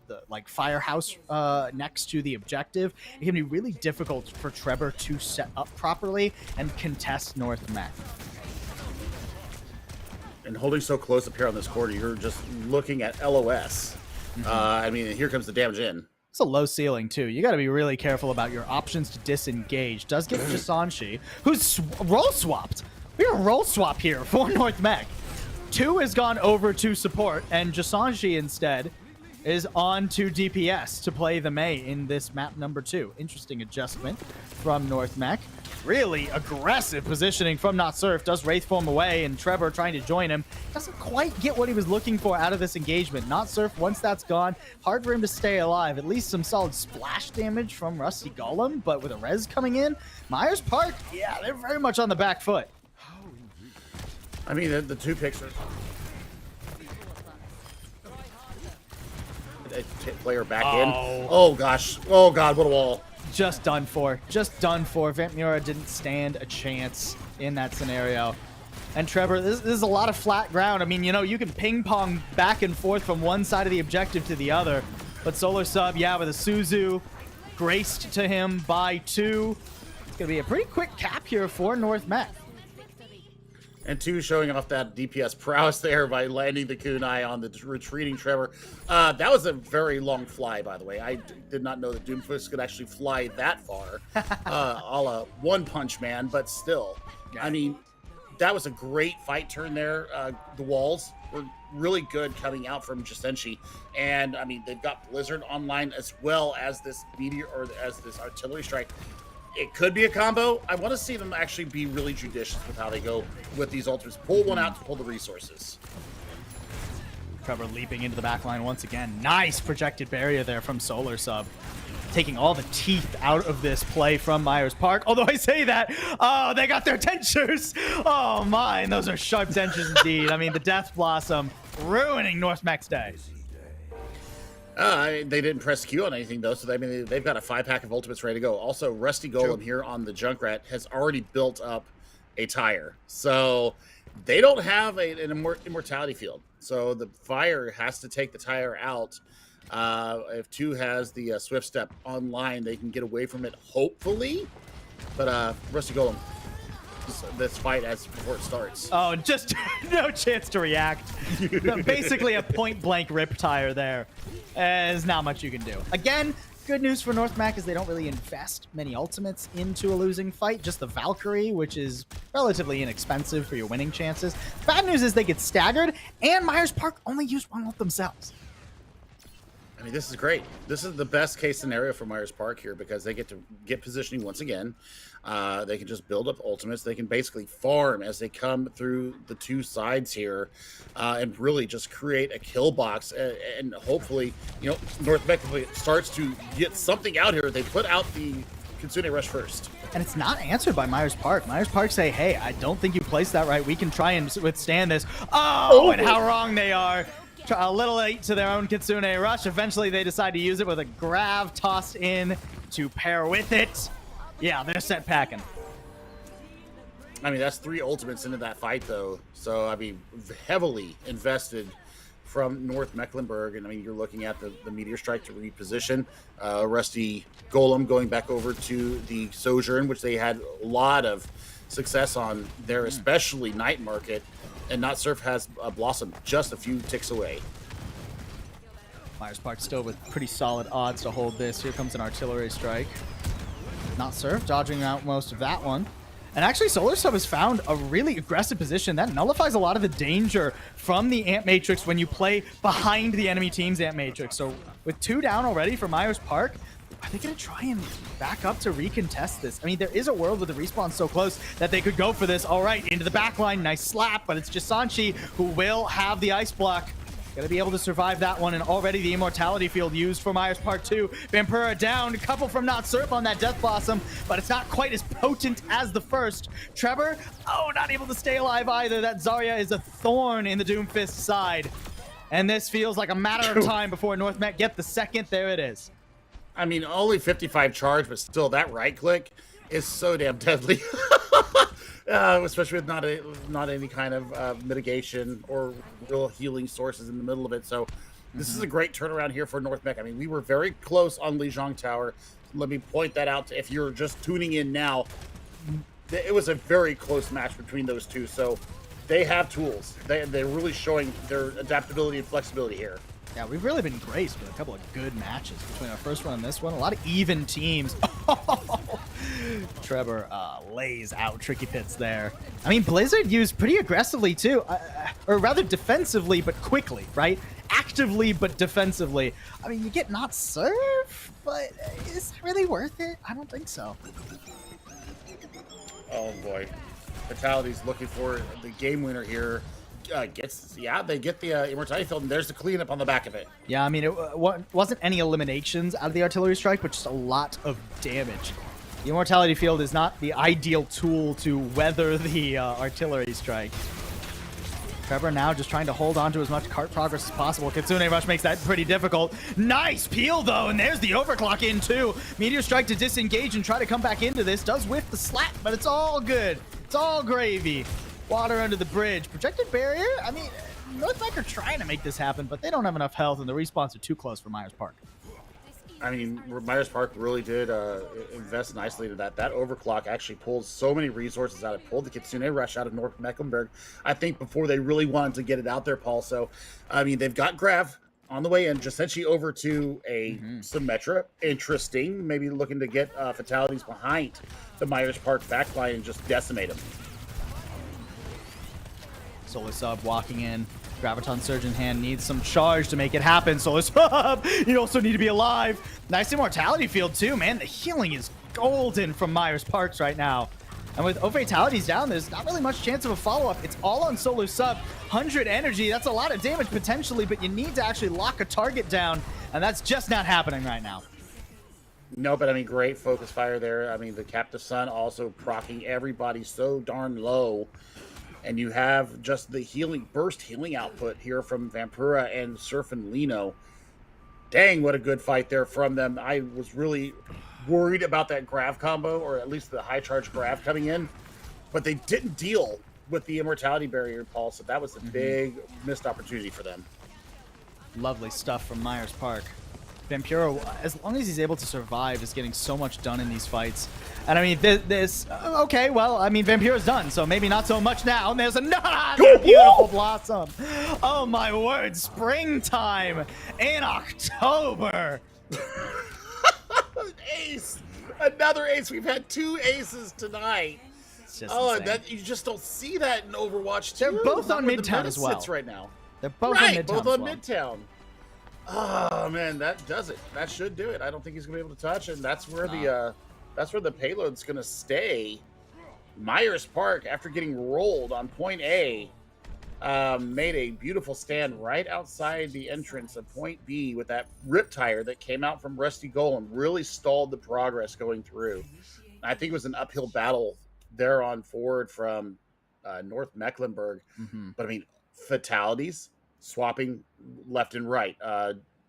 the firehouse next to the objective, it can be really difficult for Trevor to set up properly and contest North Mech. And holding so close up here on this corner, you're just looking at LOS. Here comes the damage in. It's a low ceiling too. You got to be really careful about your options to disengage. Does get Jasanshi, who's role swapped. We have a role swap here for North Mech. 2 has gone over to support, and Jasanshi instead is on to DPS to play the Mei in this map number 2. Interesting adjustment from North Mech. Really aggressive positioning from Not Surf. Does Wraith form away, and Trevor trying to join him. Doesn't quite get what he was looking for out of this engagement. Not Surf, once that's gone, hard for him to stay alive. At least some solid splash damage from Rusty Golem, but with a res coming in, Myers Park, yeah, they're very much on the back foot. I mean, the 2 picks are... Player back in. Oh, gosh. Oh, God, what a wall. Just done for. Just done for. Vampmura didn't stand a chance in that scenario. And Trevor, this is a lot of flat ground. I mean, you can ping pong back and forth from one side of the objective to the other. But Solar Sub, with a Suzu graced to him by 2. It's going to be a pretty quick cap here for North Mech. And 2 showing off that DPS prowess there by landing the kunai on the retreating Trevor. That was a very long fly, by the way. I did not know that Doomfist could actually fly that far, a la One Punch Man, but still. I mean, that was a great fight turn there. The walls were really good coming out from Jasenshi. And, I mean, they've got Blizzard online as well as this meteor, or as this artillery strike. It could be a combo. I want to see them actually be really judicious with how they go with these ultimates. Pull one out to pull the resources. Trevor leaping into the back line once again. Nice projected barrier there from Solar Sub. Taking all the teeth out of this play from Myers Park. Although I say that, oh, they got their dentures. Oh, my. Those are sharp dentures indeed. I mean, the Death Blossom ruining North Mech's day. They didn't press Q on anything, though, so they've got a 5-pack of ultimates ready to go. Also, Rusty Golem here on the Junkrat has already built up a tire. So they don't have an immortality field. So the fire has to take the tire out. If 2 has the Swift Step online, they can get away from it, hopefully. But Rusty Golem, this fight before it starts. Oh, just no chance to react. Basically a point-blank rip tire there. There's not much you can do. Again, Good news for North Mac is they don't really invest many ultimates into a losing fight, just the Valkyrie, which is relatively inexpensive for your winning chances. Bad news is they get staggered, and Myers Park only used one ult themselves. I mean, this is great. This is the best case scenario for Myers Park here because they get to get positioning once again. They can just build up ultimates. They can basically farm as they come through the two sides here and really just create a kill box. And hopefully, you know, North Mexico starts to get something out here. They put out the Kitsune Rush first. And it's not answered by Myers Park. Myers Park say, hey, I don't think you placed that right. We can try and withstand this. Oh, and how wrong they are. A little late to their own Kitsune Rush. Eventually, they decide to use it with a Grav tossed in to pair with it. Yeah, they're set packing. I mean, that's 3 ultimates into that fight, though. So, I mean, heavily invested from North Mecklenburg. And, I mean, you're looking at the Meteor Strike to reposition. Rusty Golem going back over to the Sojourn, which they had a lot of success on there, especially Night Market. And Not Surf has Blossom just a few ticks away. Myers Park still with pretty solid odds to hold this. Here comes an artillery strike. Not Surf dodging out most of that one. And actually, Solar Sub has found a really aggressive position that nullifies a lot of the danger from the Ant Matrix when you play behind the enemy team's Ant Matrix. So with 2 down already for Myers Park, are they going to try and back up to recontest this? I mean, there is a world with the respawn so close that they could go for this. All right, into the back line. Nice slap, but it's Jisanshi who will have the ice block. Going to be able to survive that one, and already the Immortality Field used for Myers Park 2. Vampira down, a couple from Not Surf on that Death Blossom, but it's not quite as potent as the first. Trevor, oh, not able to stay alive either. That Zarya is a thorn in the Doomfist side. And this feels like a matter of time before North Met get the second. There it is. I mean, only 55 charge, but still, that right click is so damn deadly. Especially with not any kind of mitigation or real healing sources in the middle of it. So this is a great turnaround here for North Mech. I mean, we were very close on Lijiang Tower. Let me point that out if you're just tuning in now. It was a very close match between those two. So they have tools. They're really showing their adaptability and flexibility here. Yeah, we've really been graced with a couple of good matches between our first one and this one. A lot of even teams. Trevor lays out Tricky Pits there. I mean, Blizzard used pretty aggressively too, or rather defensively, but quickly, right? Actively, but defensively. I mean, you get Not Surf, but is it really worth it? I don't think so. Oh boy, Fatality's looking for the game winner here. They get the Immortality Field, and there's the cleanup on the back of it. Yeah, I mean, it wasn't any eliminations out of the artillery strike, but just a lot of damage. The Immortality Field is not the ideal tool to weather the artillery strike. Trevor now just trying to hold on to as much cart progress as possible. Kitsune Rush makes that pretty difficult. Nice peel, though, and there's the overclock in, too. Meteor Strike to disengage and try to come back into this. Does whiff the slap, but it's all good. It's all gravy. Water under the bridge. Projected barrier? I mean, North Mech are trying to make this happen, but they don't have enough health, and the respawns are too close for Myers Park. I mean, Myers Park really did invest nicely to that. That overclock actually pulled so many resources out. It pulled the Kitsune Rush out of North Mecklenburg, I think, before they really wanted to get it out there, Paul. So, I mean, they've got Grav on the way in. Jisanshi over to a Symmetra. Interesting. Maybe looking to get Fatalities behind the Myers Park backline and just decimate them. Solar Sub walking in. Graviton Surge in hand needs some charge to make it happen. Solar Sub, you also need to be alive. Nice Immortality Field too, man. The healing is golden from Myers Parks right now. And with O Fatalities down, there's not really much chance of a follow-up. It's all on Solar Sub. 100 energy, that's a lot of damage potentially, but you need to actually lock a target down, and that's just not happening right now. No, but I mean, great focus fire there. I mean, the Captive Sun also proccing everybody so darn low. And you have just the burst healing output here from Vampira and Surf and Lino. Dang, what a good fight there from them. I was really worried about that Grav combo, or at least the high charge Grav coming in. But they didn't deal with the Immortality Barrier, Paul, so that was a big missed opportunity for them. Lovely stuff from Myers Park. Vampiro, as long as he's able to survive, is getting so much done in these fights. And I mean, okay, well, I mean, Vampiro's done, so maybe not so much now. And there's another beautiful Blossom. Oh my word, springtime in October. ace. Another ace. We've had 2 aces tonight. It's just Oh, insane. that you just don't see that in Overwatch 2. They're both Not on where the Midtown meta as well. sits right now. They're both right, on Midtown. both as on well. Midtown. Oh man, that does it. That should do it. I don't think he's gonna be able to touch, and that's where the payload's gonna stay. Myers Park, after getting rolled on point A, made a beautiful stand right outside the entrance of point B with that rip tire that came out from Rusty Golem. Really stalled the progress going through. I think it was an uphill battle there on forward from North Mecklenburg. But I mean, fatalities, swapping left and right.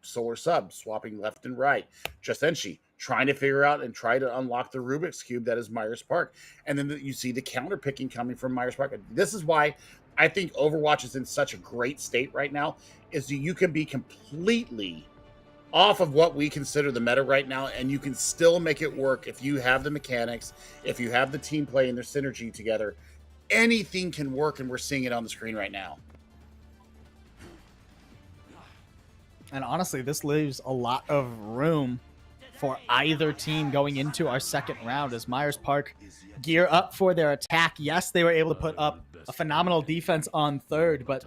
Solar Sub, swapping left and right. Jasenshi, trying to figure out and try to unlock the Rubik's Cube that is Myers Park. And then you see the counter picking coming from Myers Park. This is why I think Overwatch is in such a great state right now, is that you can be completely off of what we consider the meta right now, and you can still make it work if you have the mechanics, if you have the team play and their synergy together. Anything can work, and we're seeing it on the screen right now. And honestly, this leaves a lot of room for either team going into our second round as Myers Park gear up for their attack. Yes, they were able to put up a phenomenal defense on third, but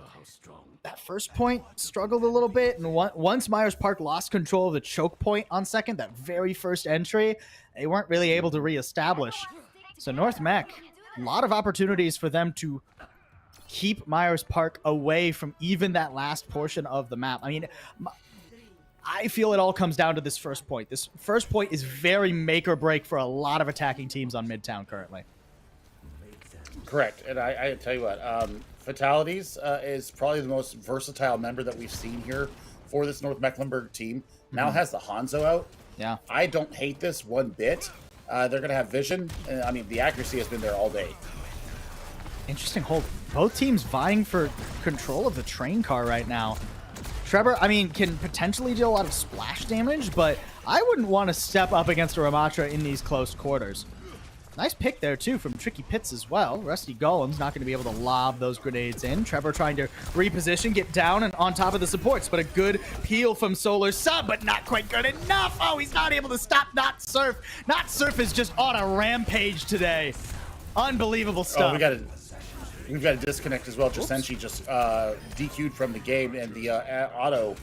that first point struggled a little bit. And once Myers Park lost control of the choke point on second, that very first entry, they weren't really able to reestablish. So North Mech, a lot of opportunities for them to keep Myers Park away from even that last portion of the map. I mean, I feel it all comes down to this first point. This first point is very make or break for a lot of attacking teams on Midtown currently. Correct. And I tell you what, Fatalities is probably the most versatile member that we've seen here for this North Mecklenburg team. Now has the Hanzo out. Yeah. I don't hate this one bit. They're going to have vision. I mean, the accuracy has been there all day. Interesting hold. Both teams vying for control of the train car right now. Trevor, I mean, can potentially deal a lot of splash damage, but I wouldn't want to step up against a Ramatra in these close quarters. Nice pick there, too, from Tricky Pits as well. Rusty Golem's not going to be able to lob those grenades in. Trevor trying to reposition, get down and on top of the supports, but a good peel from Solar Sub, but not quite good enough. Oh, he's not able to stop Not Surf. Not Surf is just on a rampage today. Unbelievable stuff. Oh, we've got a disconnect as well. Jasenshi just DQ'd from the game, and the auto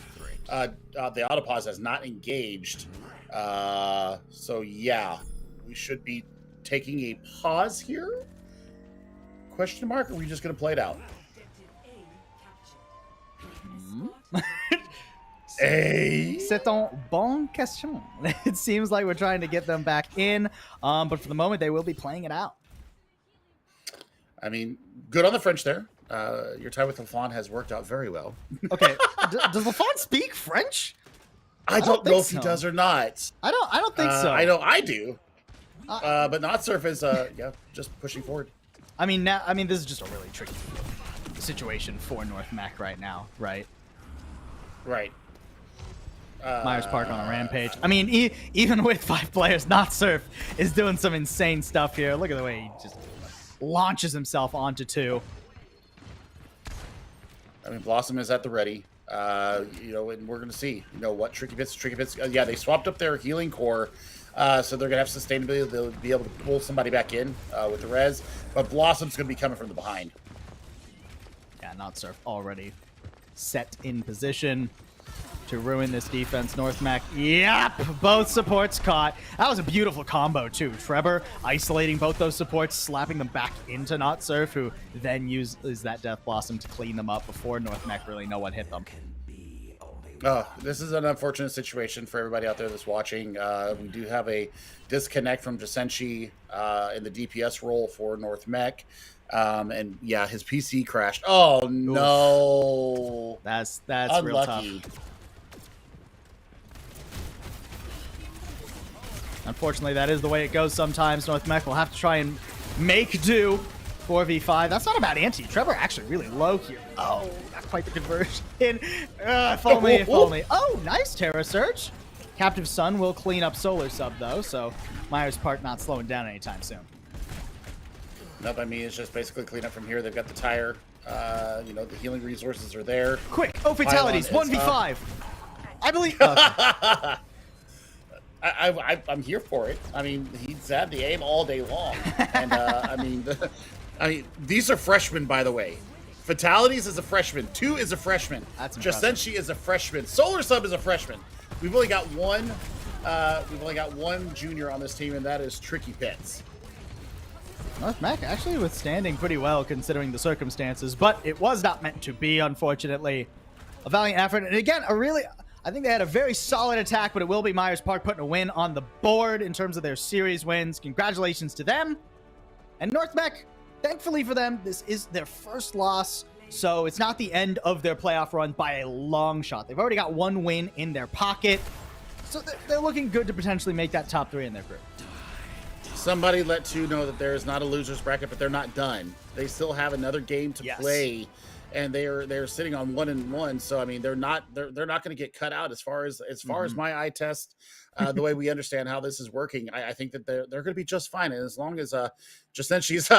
pause has not engaged. So yeah, we should be taking a pause here? Question mark? Or are we just going to play it out? C'est une bonne question. It seems like we're trying to get them back in, but for the moment, they will be playing it out. I mean, good on the French there. Your time with Lafon has worked out very well. Okay, does Lafon speak French? I don't know if he does or not. I don't think so. I know I do. But Not Surf is just pushing forward. I mean, this is just a really tricky situation for North Mech right now, right? Right. Myers Park on a rampage. I mean, even with 5 players, Not Surf is doing some insane stuff here. Look at the way he just launches himself onto 2. I mean, Blossom is at the ready. And we're going to see, what Tricky Bits. Yeah, they swapped up their healing core. So they're going to have sustainability. They'll be able to pull somebody back in with the res. But Blossom's going to be coming from the behind. Yeah, Not Surf already set in position to ruin this defense. North Mech, yep, both supports caught. That was a beautiful combo, too. Trevor isolating both those supports, slapping them back into Not Surf, who then uses that Death Blossom to clean them up before North Mech really know what hit them. Oh, this is an unfortunate situation for everybody out there that's watching. We do have a disconnect from Jasenshi in the DPS role for North Mech. And yeah, his PC crashed. Oh, no. That's unlucky. real tough. Unfortunately, that is the way it goes sometimes. North Mech will have to try and make do. 4v5. That's not a bad ante. Trevor actually really low here. Oh, not quite the conversion. If only. Oh, nice Terra Search. Captive Sun will clean up Solar Sub, though, so Myers Park not slowing down anytime soon. Nope, I mean, it's just basically clean up from here. They've got the tire. The healing resources are there. Quick. Oh, fatalities. Pylon is 1v5. I believe... Okay. I'm here for it. I mean, he's had the aim all day long, and I mean, these are freshmen, by the way. Fatalities is a freshman. 2 is a freshman. That's impressive. Jasenshi is a freshman. Solar Sub is a freshman. We've only got one. We've only got one junior on this team, and that is Tricky Pits. North Mech actually withstanding pretty well considering the circumstances, but it was not meant to be, unfortunately. A valiant effort, and again, I think they had a very solid attack, but it will be Myers Park putting a win on the board in terms of their series wins. Congratulations to them. And North Mech, thankfully for them, this is their first loss, so it's not the end of their playoff run by a long shot. They've already got one win in their pocket, so they're looking good to potentially make that top 3 in their group. Somebody let 2 know that there is not a loser's bracket, but they're not done. They still have another game to play, and they're sitting on 1-1. So I mean, they're not going to get cut out as far as my eye test. The way we understand how this is working, I think that they're going to be just fine. And as long as Jasenshi's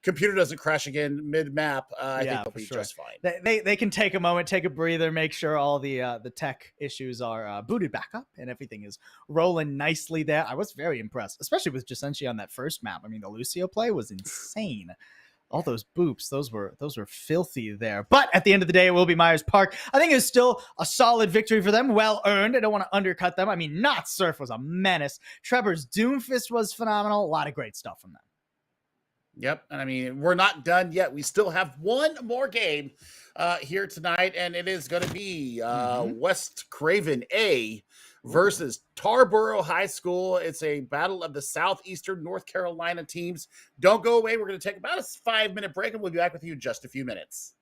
computer doesn't crash again mid map, I think they'll be just fine. They can take a moment, take a breather, make sure all the tech issues are booted back up and everything is rolling nicely there. I was very impressed, especially with Jasenshi on that first map. I mean, the Lucio play was insane. All those boops, those were filthy there. But at the end of the day, it will be Myers Park. I think it's still a solid victory for them, well earned. I don't want to undercut them. I mean, Not Surf was a menace. Trevor's Doomfist was phenomenal. A lot of great stuff from them. Yep, and I mean, we're not done yet. We still have one more game here tonight, and it is going to be West Craven A versus Tarboro High School. It's a battle of the Southeastern North Carolina teams. Don't go away. We're going to take about a 5-minute break, and we'll be back with you in just a few minutes.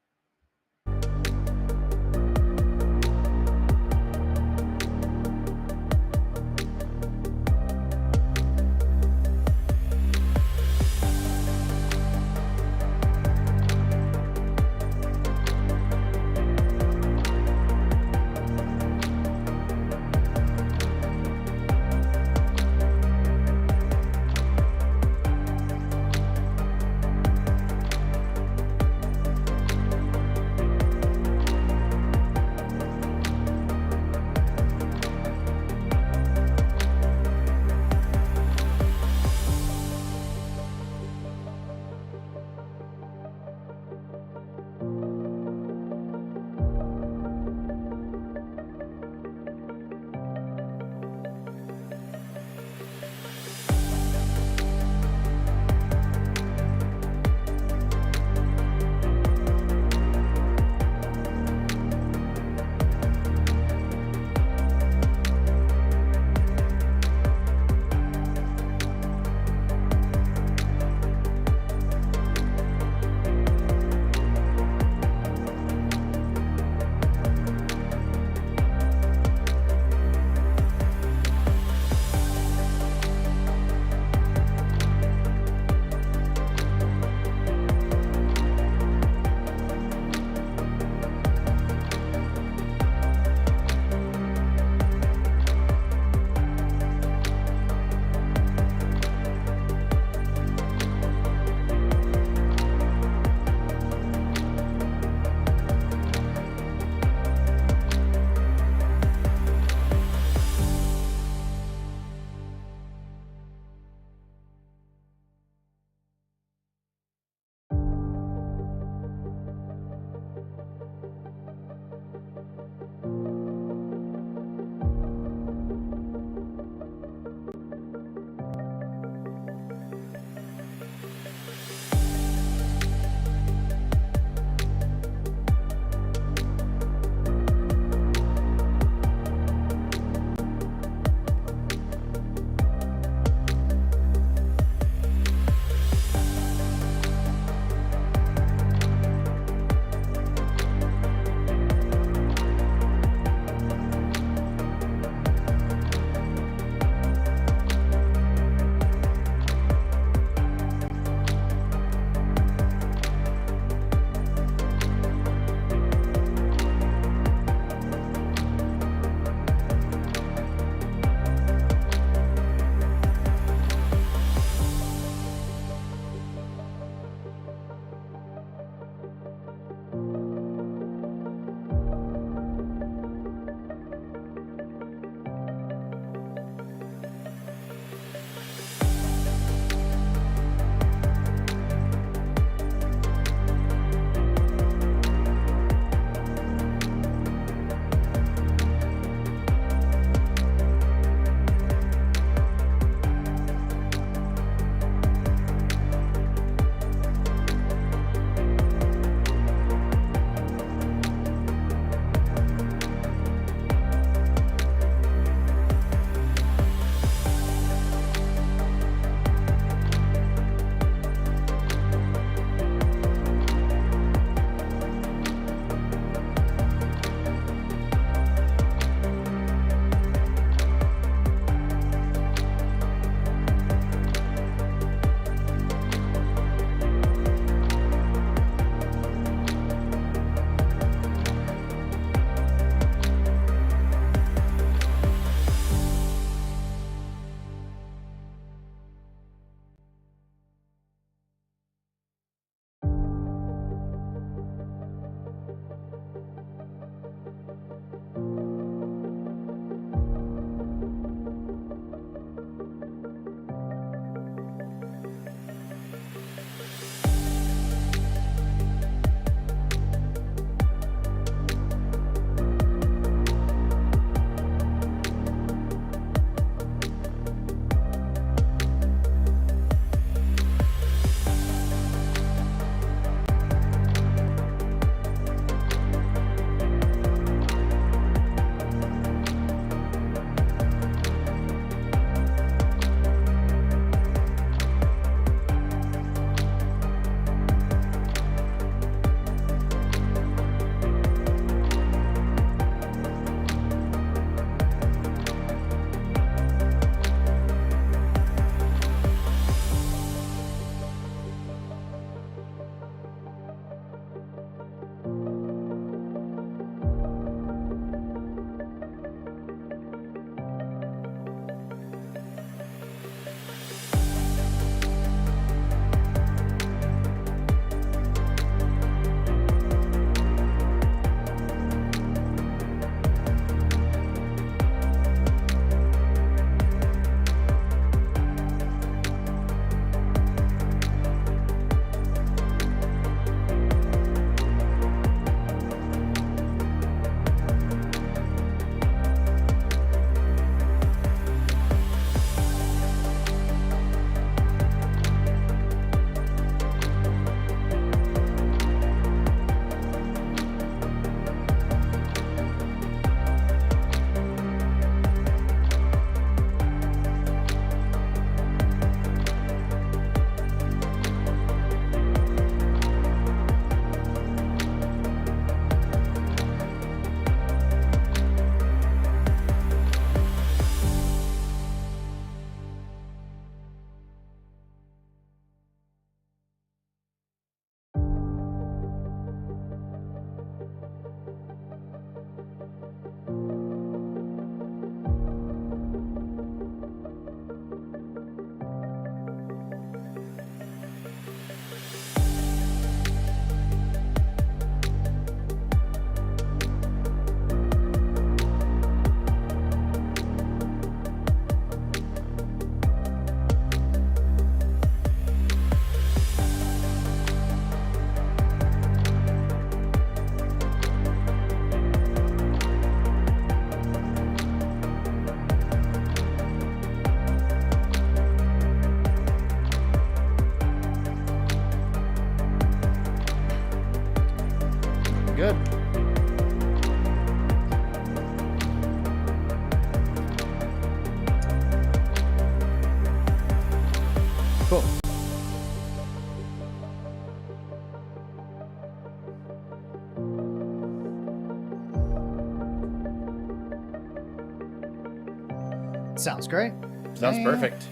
Sounds great. Sounds perfect.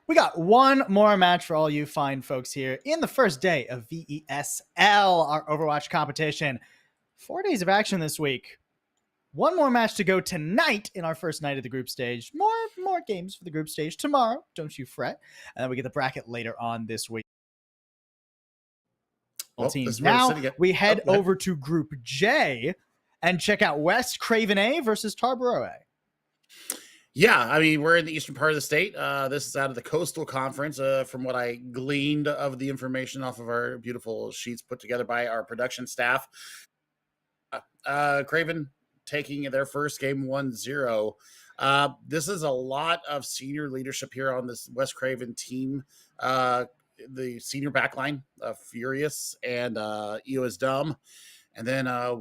We got one more match for all you fine folks here in the first day of VESL, our Overwatch competition. 4 days of action this week. One more match to go tonight in our first night of the group stage. More games for the group stage tomorrow. Don't you fret. And then we get the bracket later on this week. Teams. Now we head over to Group J and check out West Craven A versus Tarboro A. Yeah, I mean, we're in the eastern part of the state. This is out of the Coastal Conference, from what I gleaned of the information off of our beautiful sheets put together by our production staff. Craven taking their first game 1-0. This is a lot of senior leadership here on this West Craven team. The senior backline, Furious and EO is Dumb. And then, I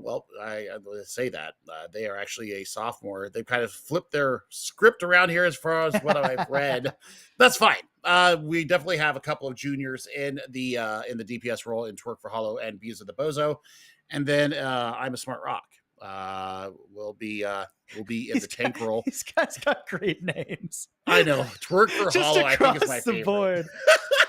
say that they are actually a sophomore. They've kind of flipped their script around here as far as what I've read. That's fine. We definitely have a couple of juniors in the DPS role in Twerk for Hollow and Bees of the Bozo. And then I'm a Smart Rock. Will be in the tank role. These guys got great names. I know. Twerk for Hollow, I think, is my favorite. Board.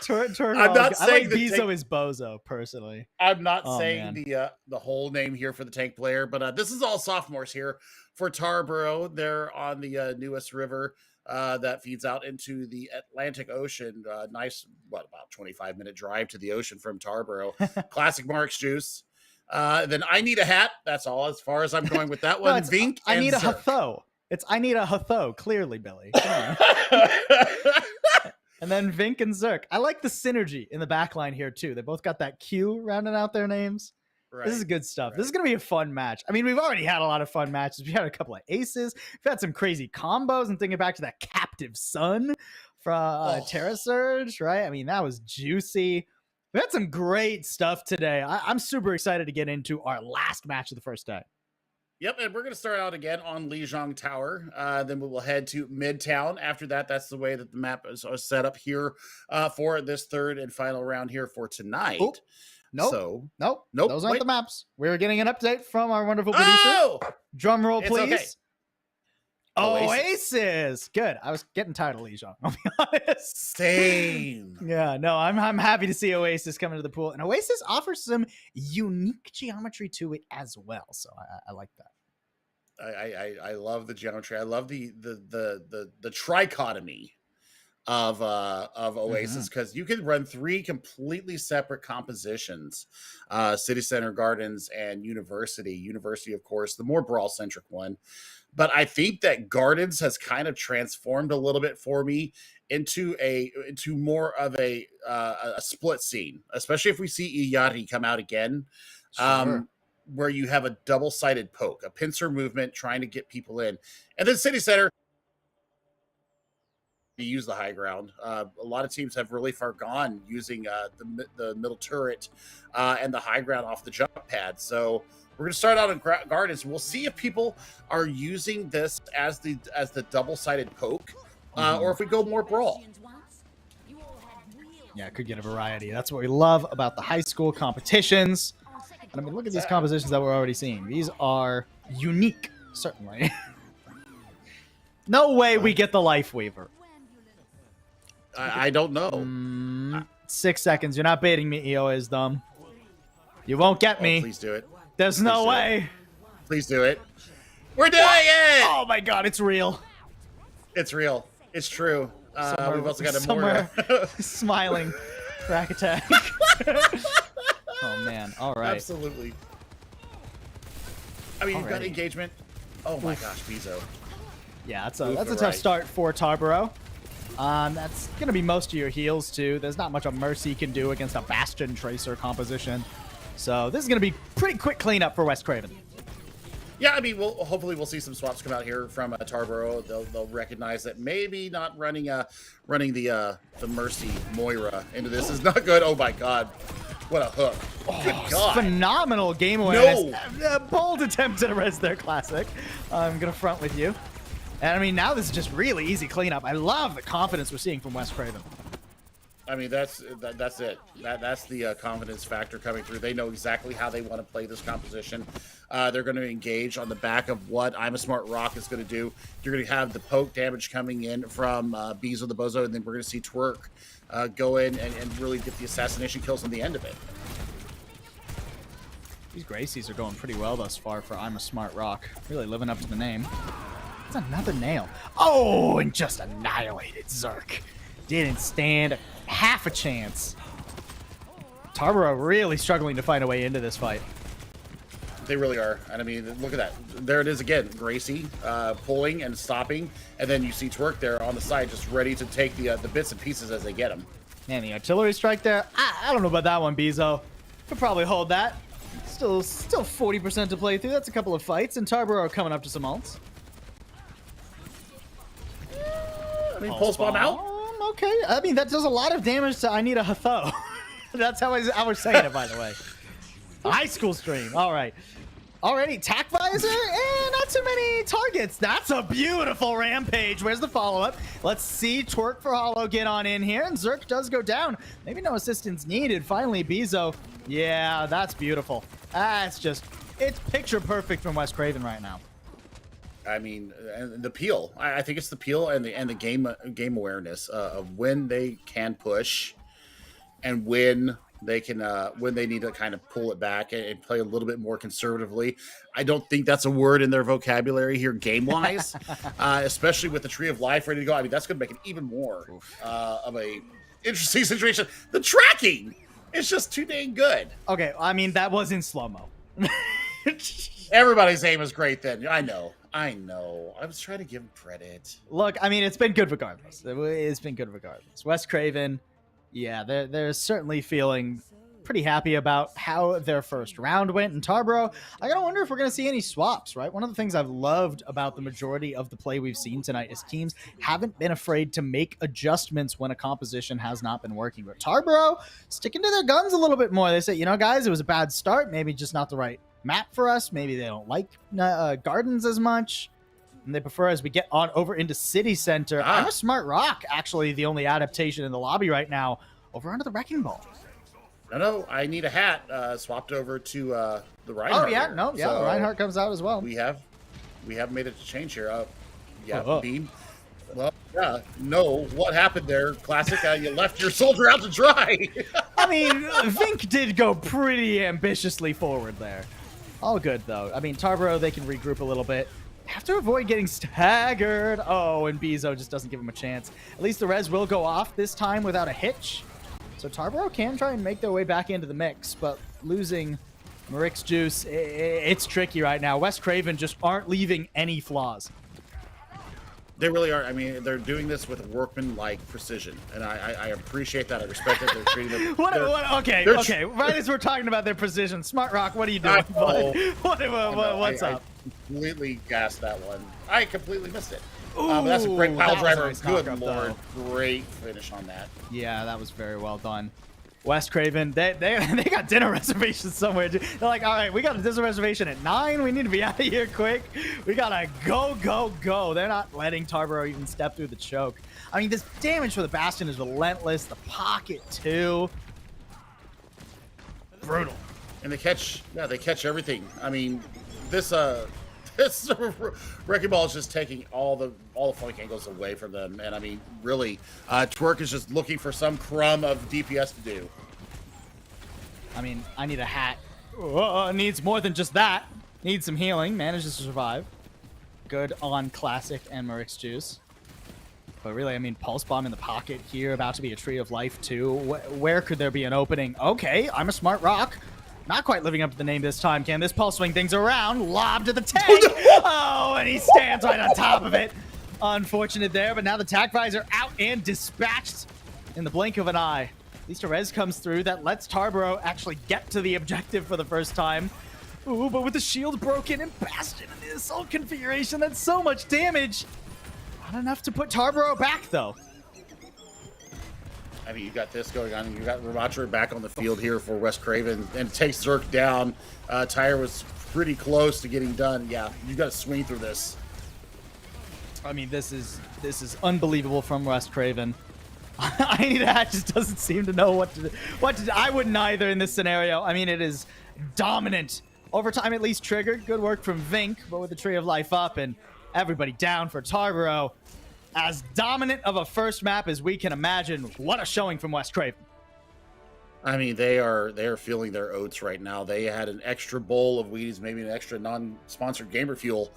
I'm not saying I like Bezo is Bozo personally. I'm not saying the whole name here for the tank player, but this is all sophomores here for Tarboro. They're on the newest river that feeds out into the Atlantic Ocean. Nice, about 25-minute drive to the ocean from Tarboro. Classic Mark's juice. Then I need a hat. That's all as far as I'm going with that one. Vink. I need a Hatho. I need a Hatho, clearly, Billy. Come on. And then Vink and Zerk. I like the synergy in the backline here, too. They both got that Q rounding out their names. Right. This is good stuff. Right. This is going to be a fun match. I mean, we've already had a lot of fun matches. We had a couple of aces. We've had some crazy combos. And thinking back to that Captive Sun from Terra Surge, right? I mean, that was juicy. We had some great stuff today. I'm super excited to get into our last match of the first day. Yep, and we're going to start out again on Lijiang Tower. Then we will head to Midtown. After that, that's the way that the map is set up here for this third and final round here for tonight. Oop. Nope. Nope. Those aren't the maps. We're getting an update from our wonderful producer. Oh! Drum roll, please. Okay. Oasis. Good. I was getting tired of Lijiang, I'll be honest. Same. Yeah, no, I'm happy to see Oasis come into the pool. And Oasis offers some unique geometry to it as well. So I like that. I love the geometry. I love the trichotomy of Oasis, because you can run 3 completely separate compositions: City Center, Gardens, and University. University, of course, the more brawl centric one. But I think that Gardens has kind of transformed a little bit for me into more of a split scene, especially if we see Iyari come out again, where you have a double-sided poke, a pincer movement trying to get people in. And then City Center, you use the high ground. A lot of teams have really far gone using the middle turret and the high ground off the jump pad. So we're going to start out in Gardens. We'll see if people are using this as the double-sided poke, or if we go more brawl. Yeah, it could get a variety. That's what we love about the high school competitions. And I mean, look at these compositions that we're already seeing. These are unique, certainly. No way we get the Life Weaver. I don't know. 6 seconds. You're not baiting me, EO is dumb. You won't get me. Please do it. There's no way. Please do it. We're doing it! Oh my god, it's real. It's real. It's true. We've also got a more smiling crack attack. Oh man, all right. Absolutely. I mean, you've got engagement. Oh my gosh, Bezo. Yeah, that's a tough start for Tarboro. That's going to be most of your heals, too. There's not much a Mercy can do against a Bastion Tracer composition. So this is going to be pretty quick cleanup for West Craven. Yeah, I mean, hopefully we'll see some swaps come out here from Tarboro. They'll recognize that maybe not running the Mercy Moira into this is not good. Oh my god. What a hook. Good God. Phenomenal game awareness. Bold attempt at a res there, Classic. I'm going to front with you. And I mean, now this is just really easy cleanup. I love the confidence we're seeing from Wes Craven. I mean, that's it. That's the confidence factor coming through. They know exactly how they want to play this composition. They're going to engage on the back of what I'm a Smart Rock is going to do. You're going to have the poke damage coming in from Bezo the Bozo, and then we're going to see Twerk go in and really get the assassination kills on the end of it. These Gracies are going pretty well thus far for I'm a Smart Rock. Really living up to the name. That's another nail. Oh, and just annihilated Zerk. Didn't stand half a chance. Tarboro really struggling to find a way into this fight. They really are. And I mean, look at that. There it is again. Gracie pulling and stopping. And then you see Twerk there on the side just ready to take the bits and pieces as they get them. Man, the artillery strike there. I don't know about that one, Bezo. Could probably hold that. Still 40% to play through. That's a couple of fights. And Tarboro coming up to some ults. I mean, pulse bomb out. Okay. I mean, that does a lot of damage to I Need a Hatho. That's how I was saying it, by the way. High school stream. All right. Already, tack visor, and not too many targets. That's a beautiful rampage. Where's the follow-up? Let's see Twerk for Hollow get on in here, and Zerk does go down. Maybe no assistance needed. Finally, Bezo. Yeah, that's beautiful. It's picture perfect from Wes Craven right now. I mean, and the peel. I think it's the peel and the game awareness of when they can push, and when they need to kind of pull it back and play a little bit more conservatively. I don't think that's a word in their vocabulary here, game wise, especially with the Tree of Life ready to go. I mean, that's going to make it even more of a interesting situation. The tracking is just too dang good. Okay, I mean that was in slow mo. Everybody's aim is great then. I know. I was trying to give him credit. Look, I mean, it's been good regardless. It's been good regardless. Wes Craven, yeah, they're certainly feeling pretty happy about how their first round went. And Tarboro, I gotta wonder if we're gonna see any swaps, right? One of the things I've loved about the majority of the play we've seen tonight is teams haven't been afraid to make adjustments when a composition has not been working. But Tarboro sticking to their guns a little bit more. They say, you know, guys, it was a bad start, maybe just not the right map for us. Maybe they don't like gardens as much, and they prefer as we get on over into City Center. I'm a Smart Rock, actually the only adaptation in the lobby right now, over under the Wrecking Ball. No, I Need a Hat swapped over to the Reinhardt. Oh yeah, no, yeah, so the Reinhardt comes out as well. We have made a change here. Beam. Well, yeah, no, what happened there, Classic? You left your soldier out to dry. I mean, Vink did go pretty ambitiously forward there. All good, though. I mean, Tarboro, they can regroup a little bit. Have to avoid getting staggered. Oh, and Bezo just doesn't give him a chance. At least the res will go off this time without a hitch. So Tarboro can try and make their way back into the mix, but losing Marik's juice, it's tricky right now. Wes Craven just aren't leaving any flaws. They really are. I mean, they're doing this with workman-like precision, and I appreciate that. I respect that they're treating them. Okay. Right as we're talking about their precision, Smart Rock, what are you doing, bud? What's up? I completely gassed that one. I completely missed it. But that's a great pile driver. Nice Good knockup, lord, though. great finish on that. Yeah, that was very well done. Wes Craven, they got dinner reservations somewhere. They're like, all right, we got a dinner reservation at 9. We need to be out of here quick. We gotta go. They're not letting Tarboro even step through the choke. I mean, this damage for the Bastion is relentless. The pocket too. Brutal. And they catch everything. I mean, this Wrecking Ball is just taking all the flank angles away from them, and I mean, really, Twerk is just looking for some crumb of DPS to do. I mean, I Need a Hat. Needs more than just that. Needs some healing. Manages to survive. Good on Classic and Marik's juice. But really, I mean, Pulse Bomb in the pocket here, about to be a Tree of Life too. Where could there be an opening? Okay, I'm a Smart Rock. Not quite living up to the name this time, can this Pulse swing things around? Lob to the tank! Oh, and he stands right on top of it. Unfortunate there, but now the tack visor out and dispatched in the blink of an eye. At least a res comes through that lets Tarboro actually get to the objective for the first time. Ooh, but with the shield broken and Bastion in the assault configuration, that's so much damage. Not enough to put Tarboro back, though. I mean, you got this going on, and you got Ramatra back on the field here for West Craven, and it takes Zerk down. Tyre was pretty close to getting done. Yeah, you got to swing through this. I mean, this is unbelievable from West Craven. I need that just doesn't seem to know what to. I wouldn't either in this scenario. I mean, it is dominant. Overtime at least triggered. Good work from Vink, but with the Tree of Life up and everybody down for Tarboro. As dominant of a first map as we can imagine. What a showing from West Craven. I mean, they are feeling their oats right now. They had an extra bowl of Wheaties, maybe an extra non-sponsored gamer fuel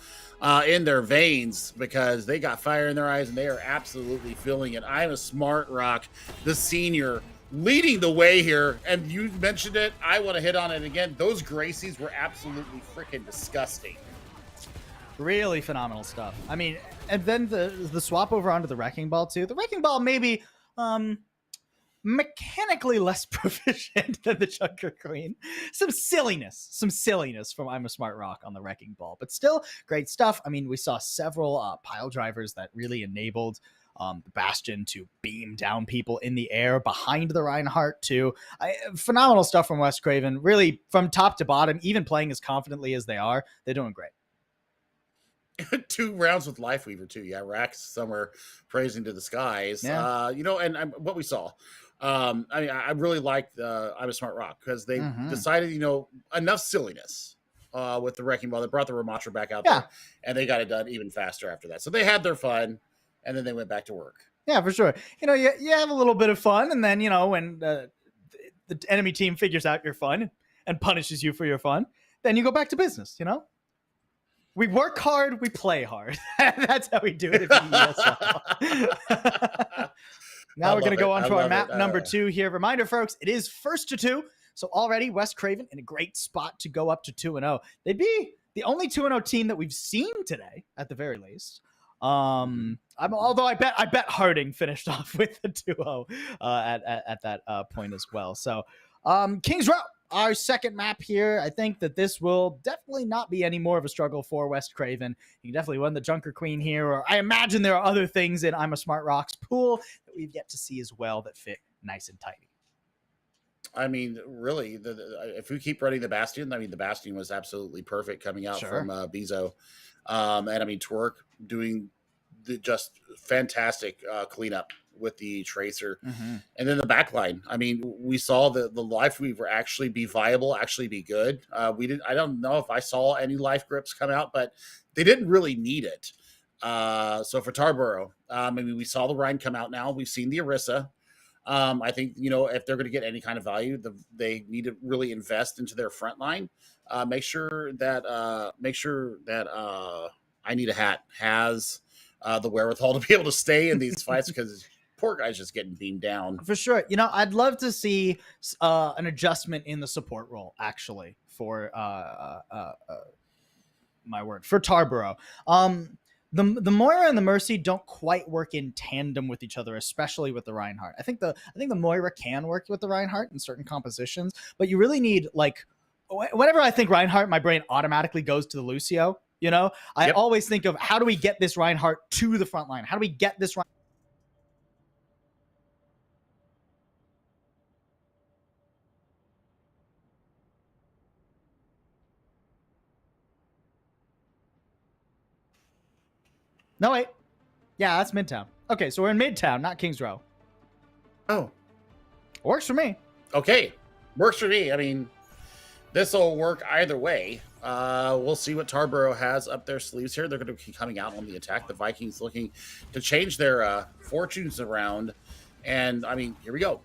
in their veins because they got fire in their eyes and they are absolutely feeling it. I'm a Smart Rock, the senior, leading the way here. And you mentioned it. I want to hit on it again. Those Gracies were absolutely freaking disgusting. Really phenomenal stuff. I mean, and then the swap over onto the Wrecking Ball too. The Wrecking Ball maybe mechanically less proficient than the Junker Queen. Some silliness from I'm a Smart Rock on the Wrecking Ball, but still great stuff. I mean, we saw several pile drivers that really enabled the Bastion to beam down people in the air behind the Reinhardt too. Phenomenal stuff from West Craven. Really, from top to bottom, even playing as confidently as they are, they're doing great. 2 rounds with Lifeweaver too. Yeah, Rax somewhere praising to the skies. Yeah. And what we saw. I mean, I really liked I'm a Smart Rock because they decided, enough silliness with the Wrecking Ball. They brought the Ramatra back out there, and they got it done even faster after that. So they had their fun, and then they went back to work. Yeah, for sure. You have a little bit of fun, and then, when the enemy team figures out your fun and punishes you for your fun, then you go back to business, We work hard, we play hard. That's how we do it at VESL. Now we're going to go on to our map number 2 here. Reminder, folks, it is 1st to 2. So already West Craven in a great spot to go up to 2-0. They'd be the only 2-0 team that we've seen today, at the very least. Although I bet Harding finished off with the 2-0 at that point as well. So Kings Row, our second map here. I think that this will definitely not be any more of a struggle for West Craven. You can definitely win the Junker Queen here, or I imagine there are other things in I'm a Smart Rock's pool that we've yet to see as well that fit nice and tidy. I mean, really, if we keep running the Bastion, the Bastion was absolutely perfect coming out from Bezo. And I mean, Twerk doing just fantastic cleanup with the Tracer. And then the backline. I mean, we saw the Lifeweaver actually be viable, actually be good. I don't know if I saw any life grips come out, but they didn't really need it. So for Tarboro, we saw the Rhine come out now. We've seen the Orisa. I think, if they're going to get any kind of value, they need to really invest into their front line. Make sure that I Need a Hat has the wherewithal to be able to stay in these fights because poor guy's just getting beamed down. For sure. I'd love to see an adjustment in the support role, actually, for for Tarboro. The Moira and the Mercy don't quite work in tandem with each other, especially with the Reinhardt. I think the Moira can work with the Reinhardt in certain compositions, but you really need, whenever I think Reinhardt, my brain automatically goes to the Lucio. I always think of how do we get this Reinhardt to the front line? How do we get this Reinhardt? No, wait. Yeah, that's Midtown. Okay, so we're in Midtown, not Kings Row. Oh. Works for me. Okay. Works for me. I mean, this will work either way. We'll see what Tarboro has up their sleeves here. They're going to be coming out on the attack. The Vikings looking to change their fortunes around. And, here we go.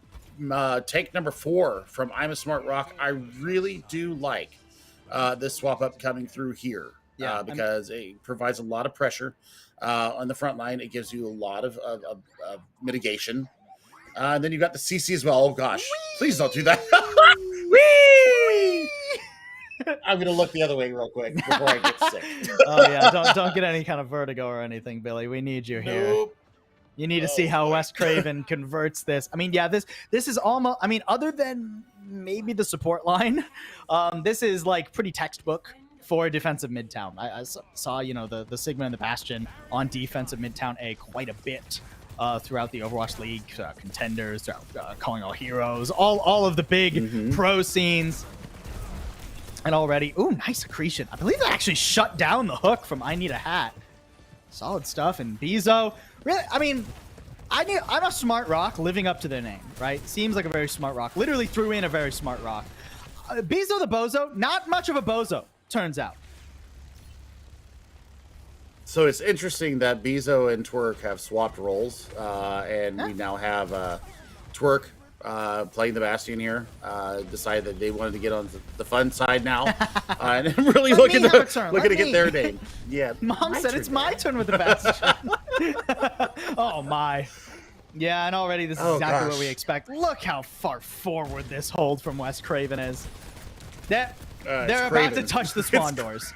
Take number 4 from I'm a Smart Rock. I really do like this swap up coming through here. Because it provides a lot of pressure on the front line. It gives you a lot of mitigation. And then you got the CC as well. Oh, gosh. Whee! Please don't do that. Whee! I'm going to look the other way real quick before I get sick. Oh, yeah. Don't get any kind of vertigo or anything, Billy. We need you here. Nope. You need to see how West Craven converts this. This is almost, other than maybe the support line, this is pretty textbook for defensive Midtown. I saw, the Sigma and the Bastion on defensive Midtown A quite a bit throughout the Overwatch League contenders, throughout Calling All Heroes, all of the big pro scenes. And already, ooh, nice accretion. I believe that actually shut down the hook from I Need a Hat. Solid stuff. And Bezo, really, I mean, I'm a smart rock living up to their name, right? Seems like a very smart rock. Literally threw in a very smart rock. Bezo the Bozo, not much of a bozo, turns out. So it's interesting that Bezo and Twerk have swapped roles, and we now have Twerk playing the Bastion here. Decided that they wanted to get on the fun side now, and really looking to get their name. Yeah, Mom said it's my turn with the Bastion. Oh my. Yeah, and already this is exactly what we expect. Look how far forward this hold from West Craven is. They're about to touch the spawn doors.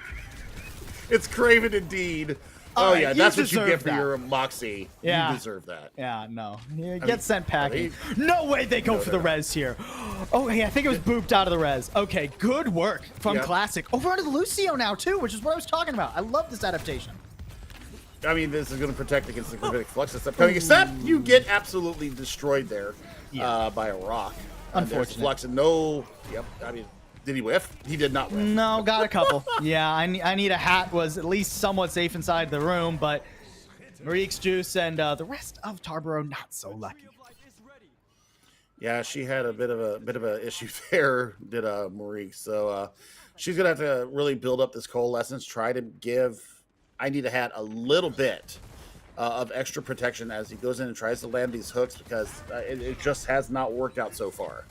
It's Craven indeed. Oh, yeah, that's what you get for your Moxie. Yeah. You deserve that. Yeah, no. Get sent packing. No way they go for the res here. Oh, hey, I think it was booped out of the res. Okay, good work from Classic. Over onto the Lucio now, too, which is what I was talking about. I love this adaptation. I mean, this is going to protect against the Gravitic Flux that's upcoming, except you get absolutely destroyed there by a rock. Unfortunately. Flux and no... Yep, I mean... Did he whiff? He did not whiff. No, got a couple. Yeah, I Need a Hat was at least somewhat safe inside the room, but Marique's Juice and the rest of Tarboro not so lucky. Yeah, she had a bit of a issue there, did Marique. So she's gonna have to really build up this coalescence, try to give I Need a Hat a little bit of extra protection as he goes in and tries to land these hooks, because it just has not worked out so far.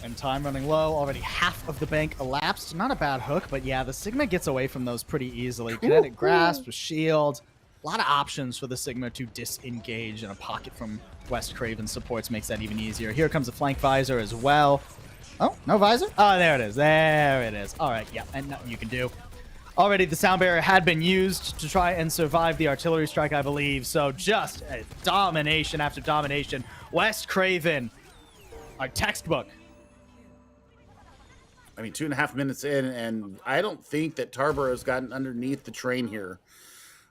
And time running low. Already half of the bank elapsed. Not a bad hook, but yeah, the Sigma gets away from those pretty easily. Kinetic Grasp with shield. A lot of options for the Sigma to disengage, and a pocket from West Craven supports makes that even easier. Here comes the flank visor as well. Oh, no visor? Oh, there it is. There it is. All right, yeah, and nothing you can do. Already the sound barrier had been used to try and survive the artillery strike, I believe. So just domination after domination. West Craven, our textbook. I mean, 2.5 minutes in, and I don't think that Tarboro has gotten underneath the train here.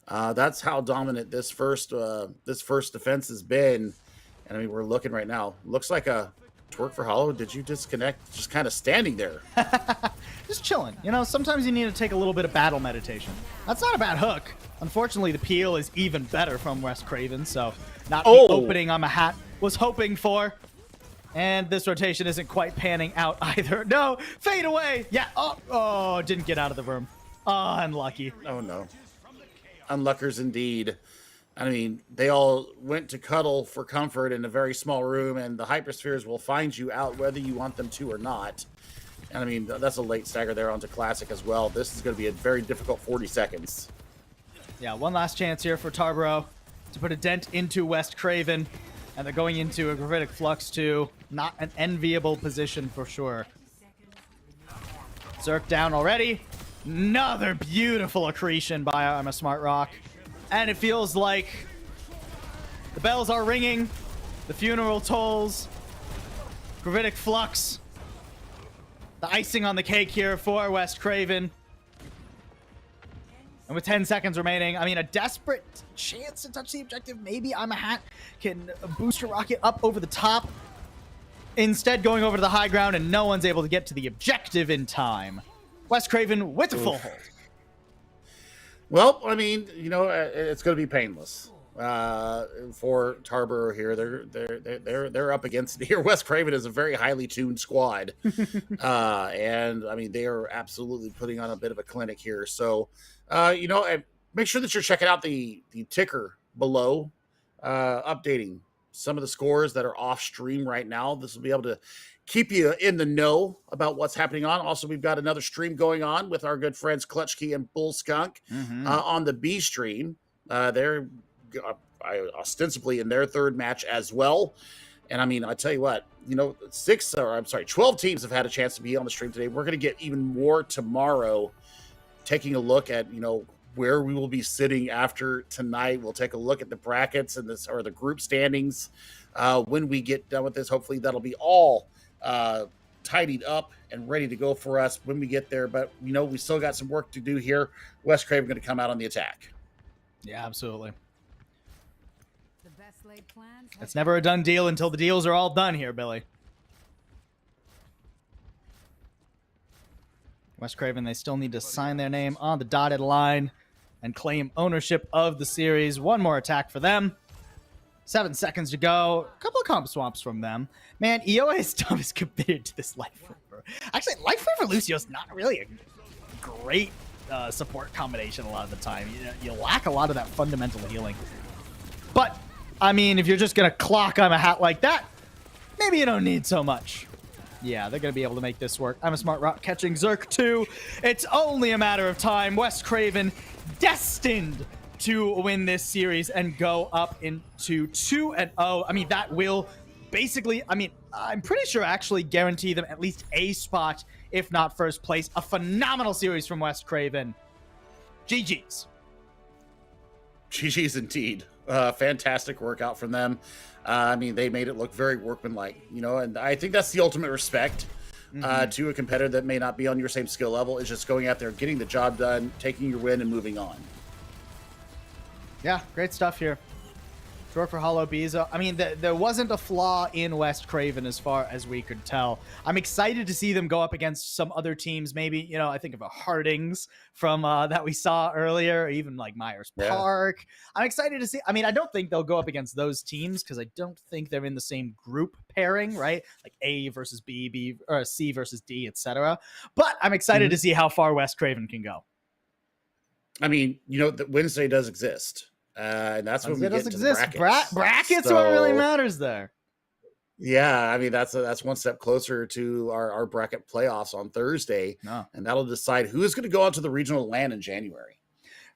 That's how dominant this first defense has been. And I mean, we're looking right now. Looks like a Twerk for Hollow. Did you disconnect? Just kind of standing there. Just chilling. You know, sometimes you need to take a little bit of battle meditation. That's not a bad hook. Unfortunately, the peel is even better from West Craven, so not the opening I'm a hat was hoping for. And this rotation isn't quite panning out either. No, fade away. Yeah. Oh, didn't get out of the room. Oh, unlucky. Oh, no. Unluckers indeed. I mean, they all went to cuddle for comfort in a very small room, and the Hyperspheres will find you out whether you want them to or not. And I mean, that's a late stagger there onto Classic as well. This is going to be a very difficult 40 seconds. Yeah, one last chance here for Tarboro to put a dent into West Craven. And they're going into a Gravitic Flux too. Not an enviable position for sure. Zerk down already. Another beautiful accretion by I'm a Smart Rock. And it feels like the bells are ringing. The funeral tolls. Gravitic Flux. The icing on the cake here for West Craven. And with 10 seconds remaining, I mean, a desperate chance to touch the objective. Maybe I'm a hat can boost your rocket up over the top. Instead, going over to the high ground, and no one's able to get to the objective in time. West Craven with a full hold. Well, I mean, you know, it's going to be painless for Tarboro here. They're up against here. West Craven is a very highly tuned squad, and I mean, they are absolutely putting on a bit of a clinic here. So. You know, make sure that you're checking out the ticker below, updating some of the scores that are off stream right now. This will be able to keep you in the know about what's happening on. Also, we've got another stream going on with our good friends Clutch Key and Bull Skunk on the B stream. They're ostensibly in their third match as well. And I mean, I tell you what, you know, 12 teams have had a chance to be on the stream today. We're going to get even more tomorrow. Taking a look at, you know, where we will be sitting after tonight. We'll take a look at the brackets and this, or the group standings when we get done with this. Hopefully that'll be all tidied up and ready to go for us when we get there. But, you know, we still got some work to do here. West Craven going to come out on the attack. Yeah, absolutely. It's never a done deal until the deals are all done here, Billy. West Craven, they still need to sign their name on the dotted line and claim ownership of the series. One more attack for them. 7 seconds to go. A couple of comp swamps from them. Man, EOA's stuff is committed to this Life River. Actually, Life River Lucio's not really a great support combination a lot of the time. You lack a lot of that fundamental healing. But, I mean, if you're just going to clock on a hat like that, maybe you don't need so much. Yeah, they're going to be able to make this work. I'm a smart rock catching Zerk too. It's only a matter of time. West Craven destined to win this series and go up into 2-0. I mean, that will basically, I mean, I'm pretty sure actually guarantee them at least a spot, if not first place. A phenomenal series from West Craven. GG's. GG's indeed. Fantastic workout from them. I mean, they made it look very workmanlike, you know, and I think that's the ultimate respect to a competitor that may not be on your same skill level. Is just going out there, getting the job done, taking your win, and moving on. Yeah, great stuff here. Short for Hollow Biza. I mean, there wasn't a flaw in West Craven as far as we could tell. I'm excited to see them go up against some other teams. Maybe, you know, I think of a Hardings from that we saw earlier, or even like Myers Park. I'm excited to see. I mean, I don't think they'll go up against those teams because I don't think they're in the same group pairing, right? Like A versus B, B or C versus D, etc. But I'm excited to see how far West Craven can go. I mean, you know, that Wednesday does exist. And that's when we get to the brackets. Brackets what really matters there. Yeah, I mean, that's one step closer to our bracket playoffs on Thursday. And that'll decide who is going to go out to the regional LAN in January.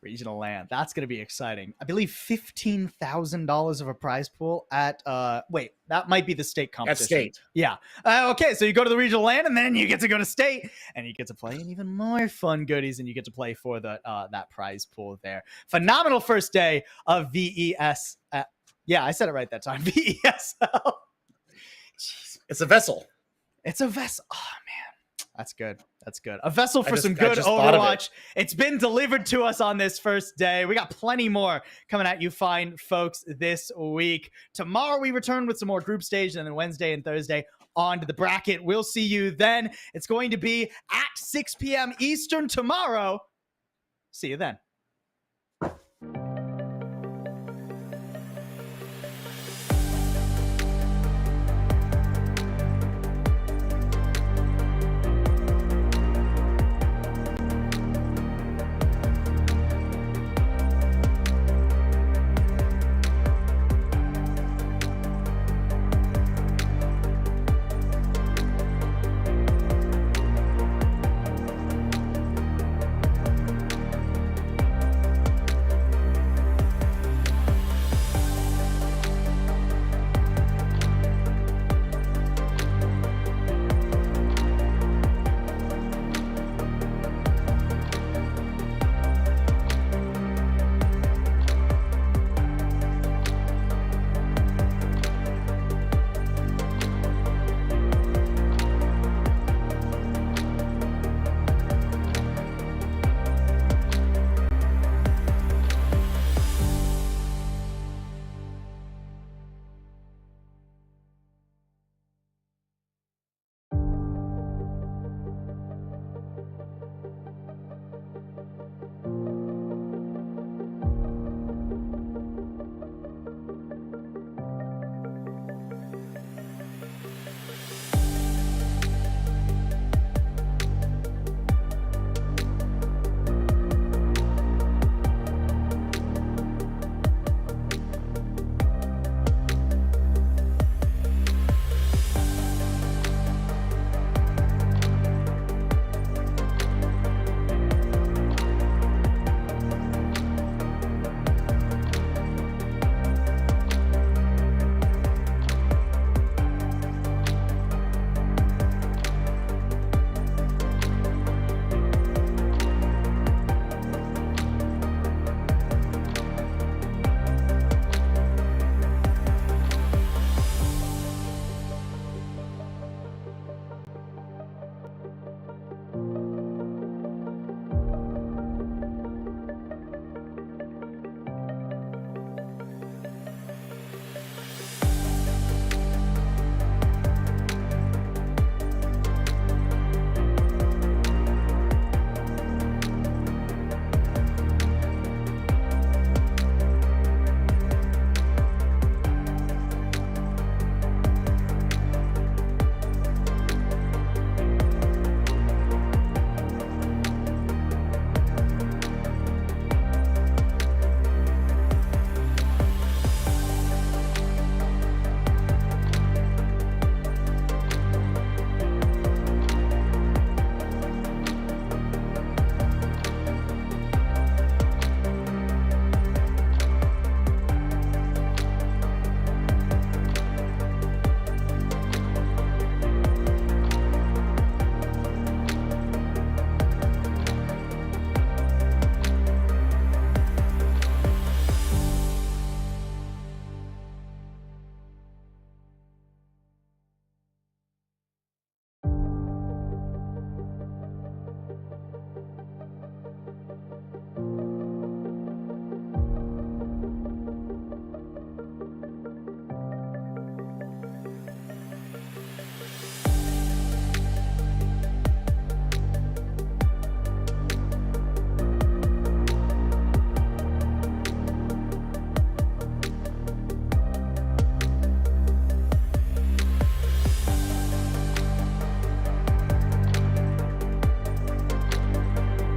Regional LAN. That's going to be exciting. I believe $15,000 of a prize pool at, wait, that might be the state competition. At state. Yeah. Okay, so you go to the regional LAN and then you get to go to state and you get to play in even more fun goodies and you get to play for the that prize pool there. Phenomenal first day of VES. Yeah, I said it right that time. VESL. Jeez. It's a vessel. It's a vessel. Oh, man. That's good. That's good. A vessel for some good Overwatch. It's been delivered to us on this first day. We got plenty more coming at you fine folks this week. Tomorrow we return with some more group stage, and then Wednesday and Thursday on to the bracket. We'll see you then. It's going to be at 6 p.m. Eastern tomorrow. See you then.